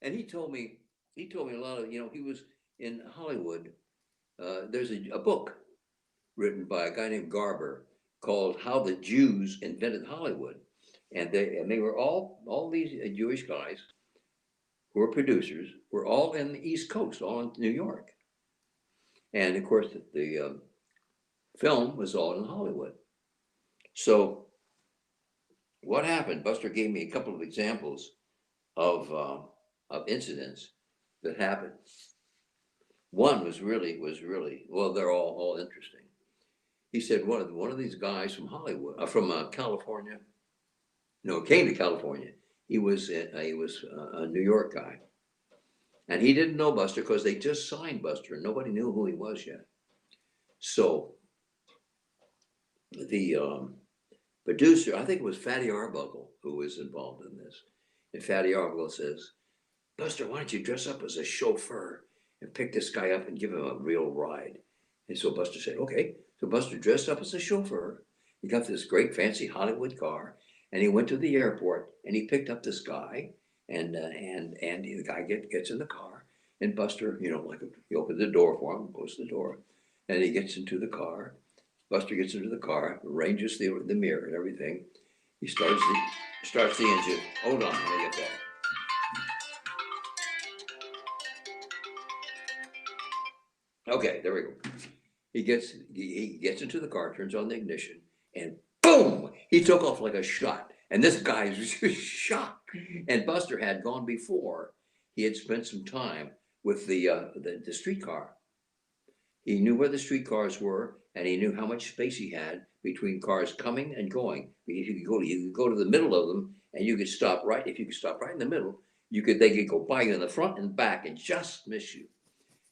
Speaker 4: And he told me a lot of, he was in Hollywood. There's a book written by a guy named Garber called How the Jews Invented Hollywood. And they were all these Jewish guys who were producers, were all in the East Coast, all in New York. And of course, the film was all in Hollywood. So what happened? Buster gave me a couple of examples of incidents that happened. One was really, well, they're all interesting. He said one of these guys from Hollywood, from California, came to California. He was a New York guy, and he didn't know Buster because they just signed Buster, and nobody knew who he was yet. So the producer, I think it was Fatty Arbuckle, who was involved in this, and Fatty Arbuckle says, Buster, why don't you dress up as a chauffeur and pick this guy up and give him a real ride? And so Buster said, okay. So Buster dressed up as a chauffeur. He got this great fancy Hollywood car, and he went to the airport and he picked up this guy, and the guy gets in the car, and Buster, he opens the door for him, closes the door, and he gets into the car. Buster gets into the car, arranges the mirror and everything. He starts the engine. Hold on, let me get that. Okay, there we go. He gets into the car, turns on the ignition, and boom! He took off like a shot. And this guy was just shocked. And Buster had gone before. He had spent some time with the streetcar. He knew where the streetcars were, and he knew how much space he had between cars coming and going. You could go to the middle of them, and you could stop right. If you could stop right in the middle, they could go by you in the front and back and just miss you.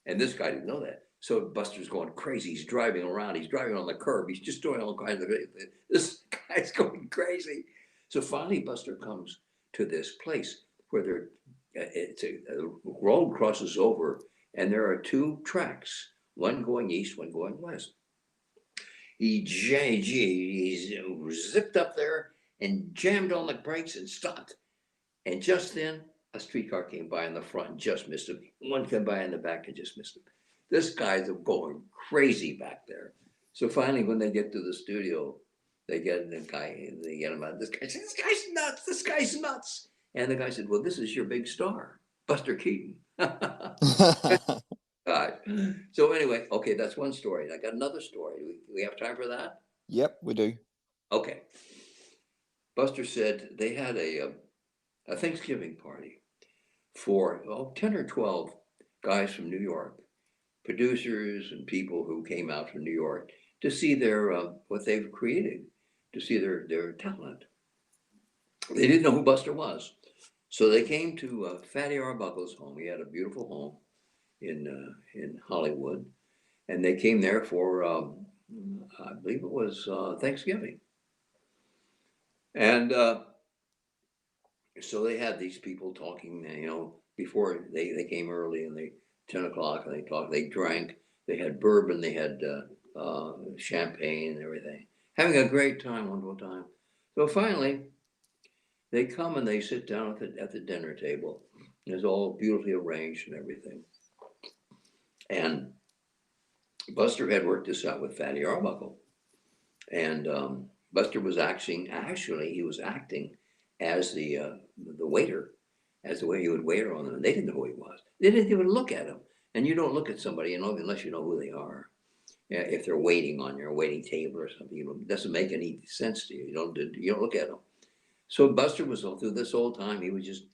Speaker 4: And this guy didn't know that. So Buster's going crazy. He's driving around. He's driving on the curb. He's just doing all kinds of it. This guy's going crazy. So finally, Buster comes to this place where the road crosses over, and there are two tracks, one going east, one going west. He zipped up there and jammed on the brakes and stopped. And just then, a streetcar came by in the front and just missed him. One came by in the back and just missed him. This guy's going crazy back there. So finally, when they get to the studio, they get him out. This guy's nuts. This guy's nuts. And the guy said, well, this is your big star, Buster Keaton. God. So anyway, okay, that's one story. I got another story. We have time for that?
Speaker 3: Yep, we do.
Speaker 4: Okay. Buster said they had a Thanksgiving party for 10 or 12 guys from New York, producers and people who came out from New York to see their what they've created, to see their talent. They didn't know who Buster was. So they came to Fatty Arbuckle's home. He had a beautiful home in Hollywood. And they came there for, I believe it was Thanksgiving. And so they had these people talking, before they came early, and 10 o'clock, and they drank, they had bourbon, they had champagne and everything. Having a great time, wonderful time. So finally, they come and they sit down at the dinner table. It's all beautifully arranged and everything. And Buster had worked this out with Fatty Arbuckle. And Buster was acting as the waiter, as the way he would wait on them. And they didn't know who he was. They didn't even look at him. And you don't look at somebody unless you know who they are. If they're waiting on your waiting table or something, it doesn't make any sense to you. You don't look at them. So Buster was through this whole time. He was just,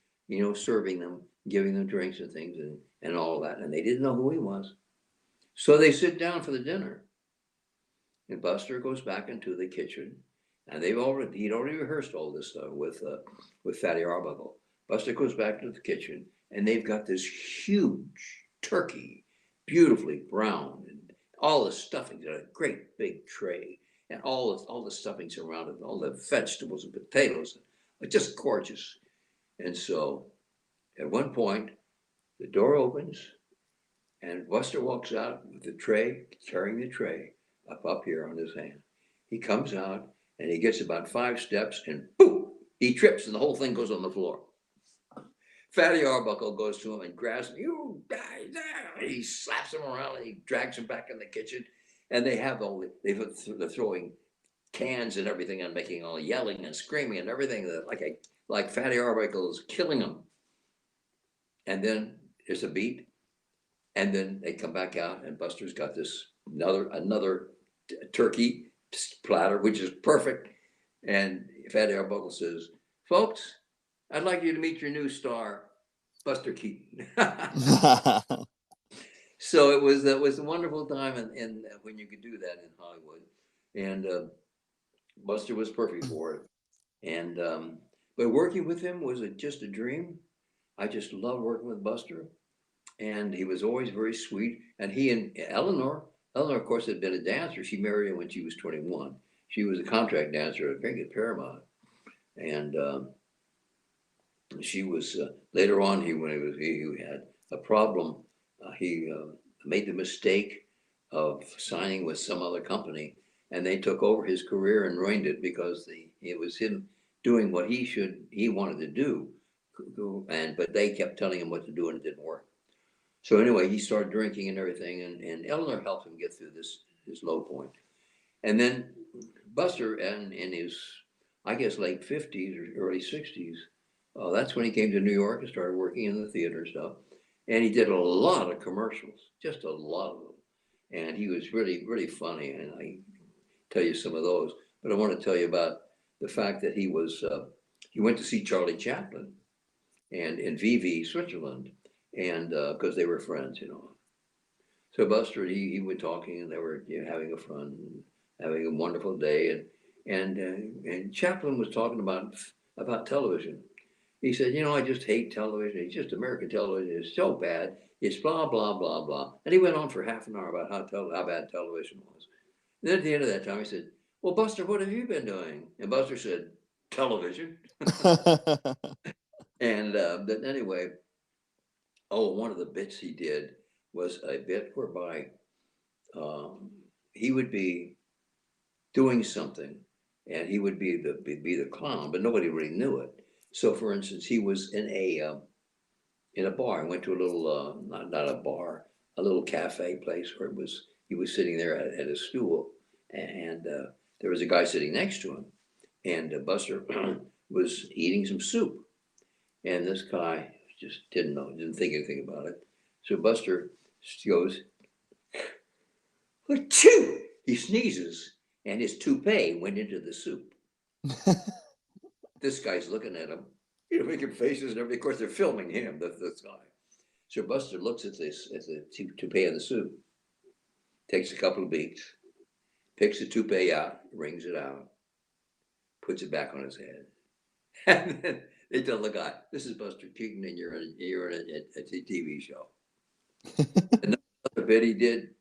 Speaker 4: serving them, giving them drinks and things and all of that. And they didn't know who he was. So they sit down for the dinner. And Buster goes back into the kitchen. And he'd already rehearsed all this stuff with Fatty Arbuckle. Buster goes back to the kitchen, and they've got this huge turkey, beautifully browned, and all the stuffings in a great big tray, and all the stuffings around it, all the vegetables and potatoes, just gorgeous. And so, at one point, the door opens, and Buster walks out with the tray, carrying the tray up here on his hand. He comes out, and he gets about 5 steps, and boom, he trips, and the whole thing goes on the floor. Fatty Arbuckle goes to him and grabs him. You guys, he slaps him around, and he drags him back in the kitchen. And they're throwing cans and everything and making all yelling and screaming and everything like Fatty Arbuckle is killing him. And then there's a beat, and then they come back out, and Buster's got this another turkey platter, which is perfect. And Fatty Arbuckle says, folks, I'd like you to meet your new star, Buster Keaton. So it was a wonderful time, and when you could do that in Hollywood, and Buster was perfect for it. And but working with him was just a dream. I just loved working with Buster, and he was always very sweet. And he and Eleanor, of course, had been a dancer. She married him when she was 21. She was a contract dancer at Paramount, and she was later on. He had a problem. He made the mistake of signing with some other company, and they took over his career and ruined it because it was him doing what he wanted to do, but they kept telling him what to do and it didn't work. So anyway, he started drinking and everything, and Eleanor helped him get through his low point. And then Buster, in his, I guess, late 50s or early 60s, that's when he came to New York and started working in the theater stuff. And he did a lot of commercials, just a lot of them. And he was really, really funny. And I tell you some of those. But I want to tell you about the fact that he went to see Charlie Chaplin and in Vevey, Switzerland, and because they were friends, So Buster, he went talking, and they were having having a wonderful day, and Chaplin was talking about television. He said, I just hate television. It's just American television. It's so bad. It's blah blah blah blah. And he went on for half an hour about how bad television was. And then at the end of that time, he said, "Well, Buster, what have you been doing?" And Buster said, "Television." And but anyway, one of the bits he did was a bit whereby he would be doing something, and he would be the clown, but nobody really knew it. So, for instance, he was in a bar. I went to a little not a bar, a little cafe place where he was sitting there at a stool, and there was a guy sitting next to him, and Buster was eating some soup, and this guy just didn't think anything about it. So Buster goes, "Achoo!" He sneezes, and his toupee went into the soup. This guy's looking at him, making faces and everything. Of course, they're filming him, this guy. So Buster looks at the toupee in the soup, takes a couple of beats, picks the toupee out, wrings it out, puts it back on his head. And then they tell the guy, "This is Buster Keaton, and you're in a TV show." Another bit he did,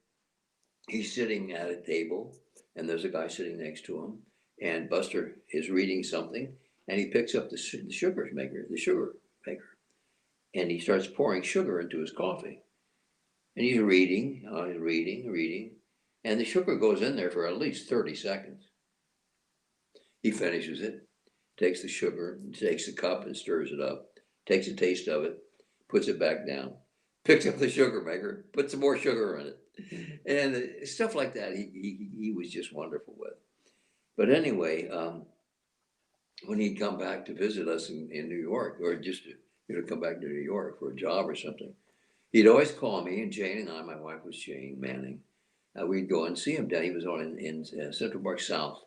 Speaker 4: he's sitting at a table, and there's a guy sitting next to him, and Buster is reading something, and he picks up the sugar maker, and he starts pouring sugar into his coffee. And he's reading, and the sugar goes in there for at least 30 seconds. He finishes it, takes the sugar, takes the cup and stirs it up, takes a taste of it, puts it back down, picks up the sugar maker, puts some more sugar in it. And stuff like that, he was just wonderful with. But anyway, when he'd come back to visit us in New York, or just to come back to New York for a job or something, he'd always call me, and Jane and I, my wife was Jane Manning, we'd go and see him down. He was on in Central Park South.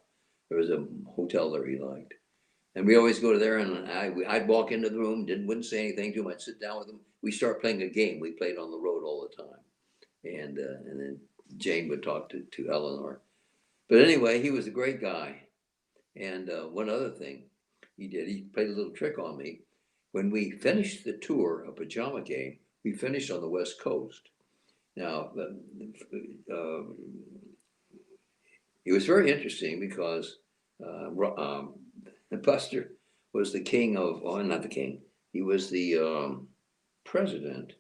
Speaker 4: There was a hotel there he liked. And we always go to there, and I'd walk into the room, wouldn't say anything to him. I'd sit down with him. We start playing a game. We played on the road all the time. And then Jane would talk to Eleanor. But anyway, he was a great guy. And one other thing he did, he played a little trick on me. When we finished the tour of Pajama Game, we finished on the West Coast. Now, it was very interesting because Buster was the king of, not the king, he was the president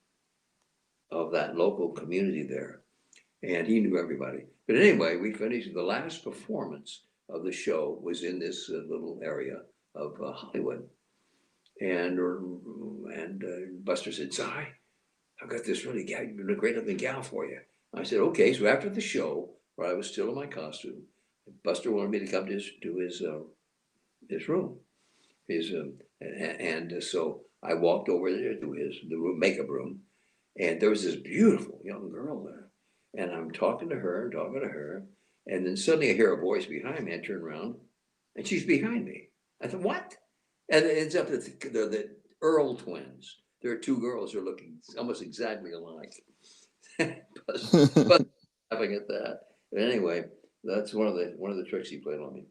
Speaker 4: of that local community there. And he knew everybody. But anyway, we finished. The last performance of the show was in this little area of Hollywood. And Buster said, "Si, I've got this really great looking gal for you." I said, "Okay." So after the show, where I was still in my costume, Buster wanted me to come to his room. So I walked over there to the room, makeup room, and there was this beautiful young girl there. And I'm talking to her, and then suddenly I hear a voice behind me. I turn around, and she's behind me. I thought, "What?" And it ends up that they're the Earl twins. There are two girls who are looking almost exactly alike. but laughing at that. But anyway, that's one of the tricks he played on me.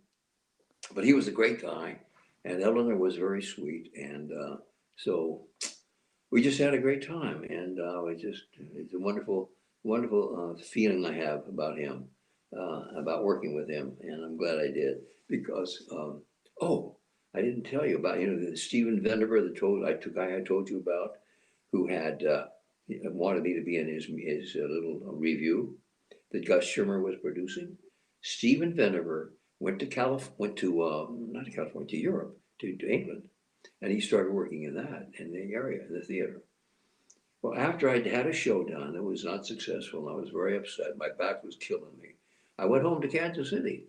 Speaker 4: But he was a great guy, and Eleanor was very sweet, and so we just had a great time, and it's a wonderful feeling I have about him, about working with him, and I'm glad I did, because I didn't tell you about the Stephen Vendiver, the guy I told you about, who had wanted me to be in his little review that Gus Schirmer was producing. Stephen Vendiver went to Europe, to England, and he started working in the area, in the theater. Well, after I'd had a show done, it was not successful, and I was very upset. My back was killing me. I went home to Kansas City,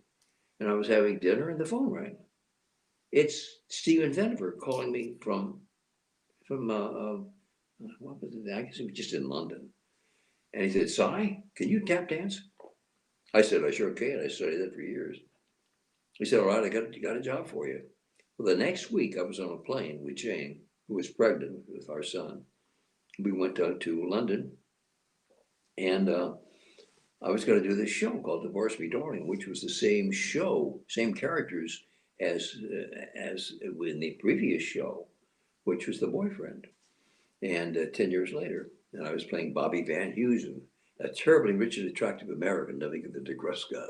Speaker 4: and I was having dinner, and the phone rang. It's Stephen Vendiver calling me from what was it? I guess it was just in London. And he said, "Si, can you tap dance?" I said, "I sure can. I studied that for years." He said, "All right, I got a job for you." Well, the next week I was on a plane with Jane, who was pregnant with our son. We went to London, And I was going to do this show called Divorce Me Darling, which was the same show, same characters as in the previous show, which was The Boyfriend. And 10 years later, and I was playing Bobby Van Heusen, a terribly rich and attractive American living in the Negrusco.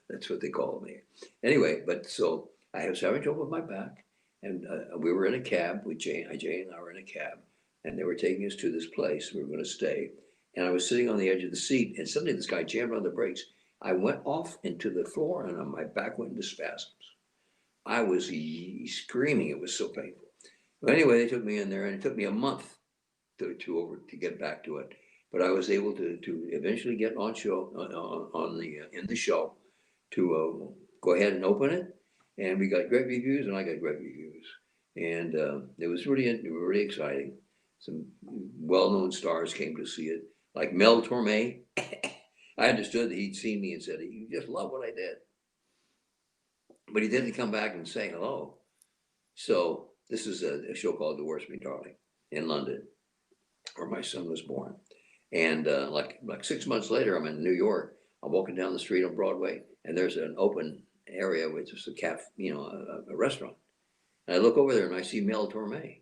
Speaker 4: That's what they called me. Anyway, but so I was having trouble with my back, and we were in a cab with Jane. Jane and I were in a cab, and they were taking us to this place we were going to stay. And I was sitting on the edge of the seat, and suddenly this guy jammed on the brakes. I went off into the floor, and my back went into spasms. I was screaming. It was so painful. But anyway, they took me in there, and it took me a month to get back to it. But I was able to eventually get on in the show to go ahead and open it, and we got great reviews, and I got great reviews, and it was really exciting. Some well-known stars came to see it, like Mel Torme. I understood that he'd seen me and said he just loved what I did, but he didn't come back and say hello. So this is a show called Divorce Me Darling in London, where my son was born. And like 6 months later, I'm in New York. I'm walking down the street on Broadway, and there's an open area which is a cafe, a restaurant. And I look over there and I see Mel Torme.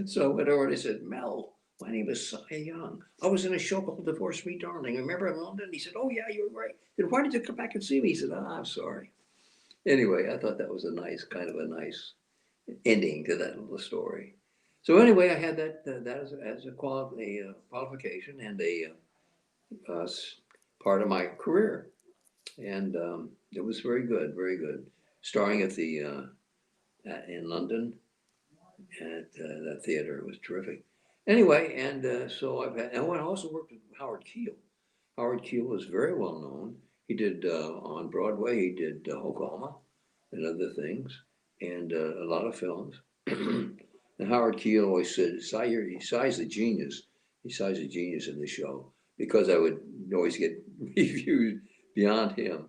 Speaker 4: So I went over and I said, Mel, my name is Cy Young. I was in a show called Divorce Me Darling. Remember in London? He said, oh yeah, you're right. Then why did you come back and see me? He said, I'm sorry. Anyway, I thought that was a nice ending to that little story. So anyway, I had that as a qualification and a part of my career, and it was very good, very good. Starring at the in London at that theater, it was terrific. Anyway, and so I also worked with Howard Keel. Howard Keel was very well known. He did on Broadway. He did Oklahoma and other things, and a lot of films. And Howard Keel always said, Cy's the genius. Cy's a genius in the show, because I would always get reviews beyond him.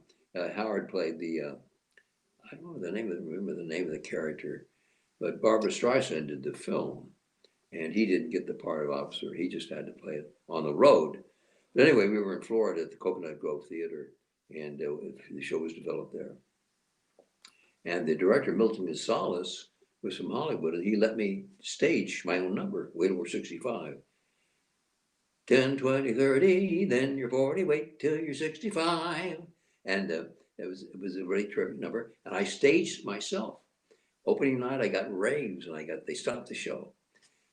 Speaker 4: Howard played I don't remember the name of the character, but Barbra Streisand did the film, and he didn't get the part of officer. He just had to play it on the road. But anyway, we were in Florida at the Coconut Grove Theater, and the show was developed there. And the director, Milton Gonzalez, was from Hollywood, and he let me stage my own number, Wait Till We're 65. 10, 20, 30, then you're 40, wait till you're 65. And it was a really terrific number. And I staged myself. Opening night, I got raves, and they stopped the show.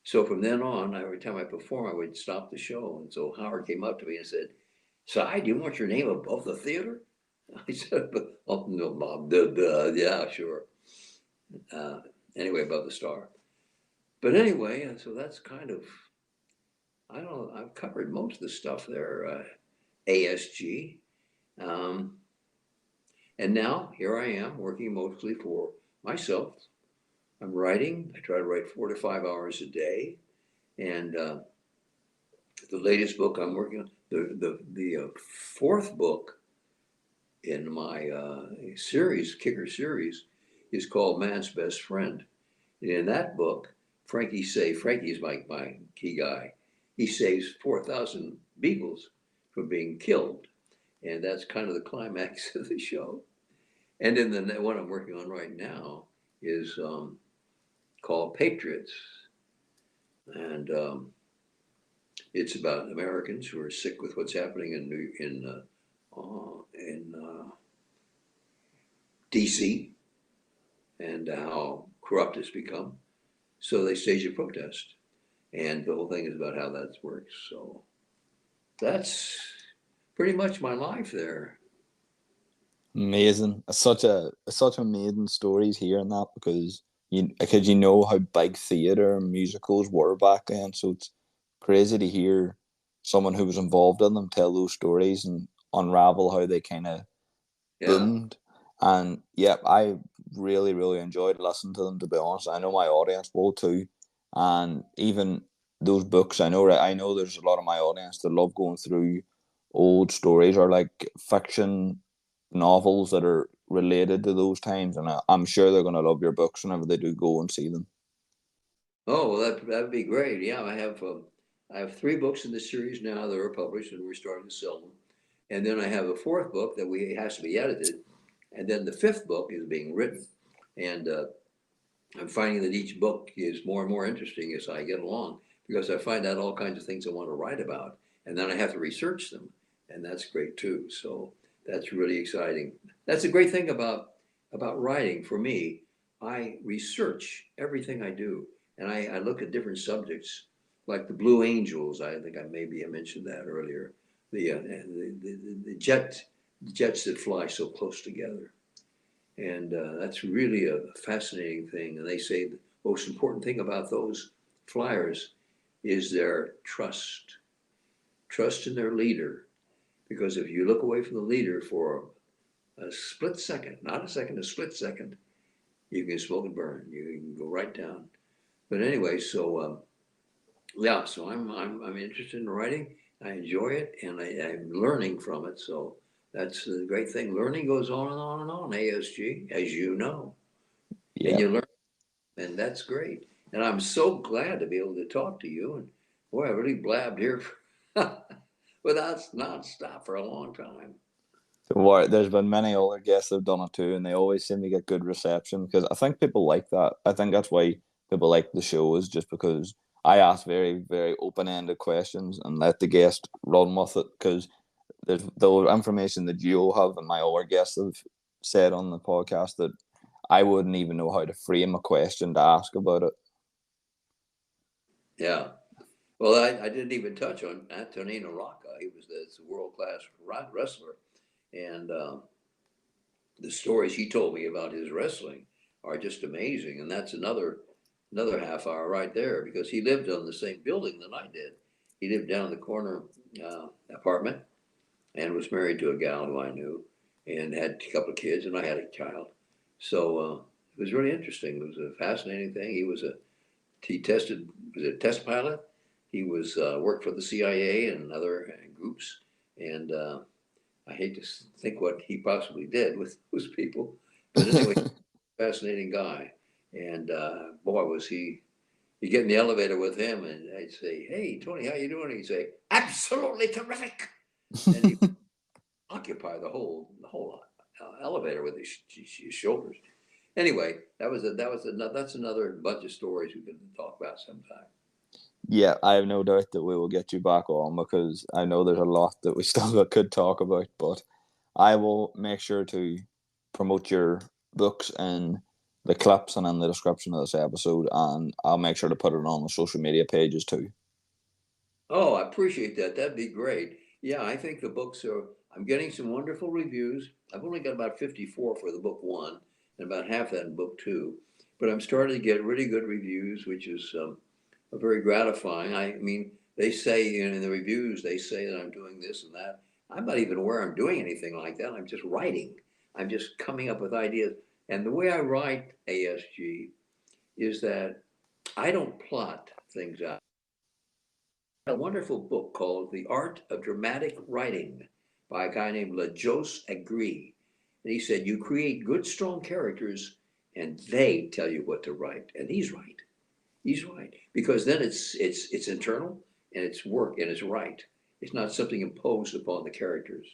Speaker 4: So from then on, every time I perform, I would stop the show. And so Howard came up to me and said, Cy, do you want your name above the theater? I said, oh, no, Bob, yeah, sure. Anyway, above the star. But anyway, so that's kind of, I don't know, I've covered most of the stuff there, ASG. And now here I am working mostly for myself. I'm writing. I try to write 4 to 5 hours a day. And the latest book I'm working on, the fourth book in my Kicker series, is called Man's Best Friend. And in that book, Frankie is my key guy. He saves 4,000 beagles from being killed. And that's kind of the climax of the show. And then the one I'm working on right now is called Patriots. And it's about Americans who are sick with what's happening in DC, and how corrupt it's become. So they stage a protest, and the whole thing is about how that works. So that's pretty much my life there.
Speaker 3: Amazing. It's such amazing stories hearing that, because you know how big theatre and musicals were back then. So it's crazy to hear someone who was involved in them tell those stories and unravel how they kind of boomed. And yeah, I really, really enjoyed listening to them, to be honest. I know my audience will too. And even those books, I know there's a lot of my audience that love going through old stories or like fiction novels that are related to those times, and I'm sure they're going to love your books whenever they do go and see them.
Speaker 4: Oh, well, that'd be great. Yeah, I have I have 3 books in the series now that are published, and we're starting to sell them. And then I have a 4th book that has to be edited, and then the 5th book is being written. And I'm finding that each book is more and more interesting as I get along, because I find out all kinds of things I want to write about, and then I have to research them, and that's great too. So that's really exciting. That's a great thing about writing for me. I research everything I do, and I look at different subjects, like the Blue Angels. I think I mentioned that earlier. The jets that fly so close together. And that's really a fascinating thing. And they say the most important thing about those flyers is their trust in their leader. Because if you look away from the leader for a split second, not a second, a split second, you can smoke and burn. You can go right down. But anyway, so yeah, so I'm interested in writing. I enjoy it, and I'm learning from it. So that's the great thing. Learning goes on and on and on, ASG, as you know.
Speaker 3: Yeah.
Speaker 4: And you learn, and that's great. And I'm so glad to be able to talk to you. And boy, I really blabbed here without nonstop for a long time.
Speaker 3: There's been many other guests that have done it too, and they always seem to get good reception, because I think people like that. I think that's why people like the show, is just because I ask very, very open-ended questions and let the guest run with it, because there's the information that you have and my other guests have said on the podcast that I wouldn't even know how to frame a question to ask about it.
Speaker 4: Yeah. Well, I didn't even touch on Tony Roka. He was a world-class wrestler. And the stories he told me about his wrestling are just amazing. And that's another half hour right there, because he lived on the same building that I did. He lived down in the corner apartment and was married to a gal who I knew, and had a couple of kids, and I had a child. So it was really interesting. It was a fascinating thing. He was a test pilot. He was worked for the CIA and other groups, and I hate to think what he possibly did with those people, but anyway, fascinating guy. And boy, was he! You get in the elevator with him, and I'd say, "Hey, Tony, how you doing?" And he'd say, "Absolutely terrific," and he occupy the whole elevator with his shoulders. Anyway, that's another bunch of stories we can talk about sometime.
Speaker 3: Yeah, I have no doubt that we will get you back on, because I know there's a lot that we still could talk about, but I will make sure to promote your books in the clips and in the description of this episode, and I'll make sure to put it on the social media pages too.
Speaker 4: Oh, I appreciate that. That'd be great. Yeah, I think the books I'm getting some wonderful reviews. I've only got about 54 for the book 1 and about half that in book 2, but I'm starting to get really good reviews, which is very gratifying. I mean, they say in the reviews, they say that I'm doing this and that. I'm not even aware I'm doing anything like that. I'm just writing. I'm just coming up with ideas. And the way I write, ASG, is that I don't plot things out. A wonderful book called The Art of Dramatic Writing by a guy named LaJose Agree. And he said, you create good, strong characters, and they tell you what to write. And he's right. He's right. Because then it's internal, and it's work, and it's right. It's not something imposed upon the characters.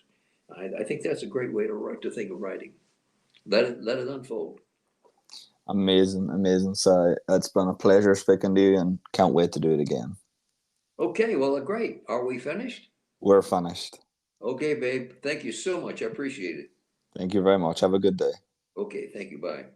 Speaker 4: I think that's a great way to think of writing. Let it unfold.
Speaker 3: Amazing. So it's been a pleasure speaking to you, and can't wait to do it again.
Speaker 4: Okay, well, great. Are we finished?
Speaker 3: We're finished.
Speaker 4: Okay, babe. Thank you so much. I appreciate it.
Speaker 3: Thank you very much. Have a good day.
Speaker 4: Okay, thank you. Bye.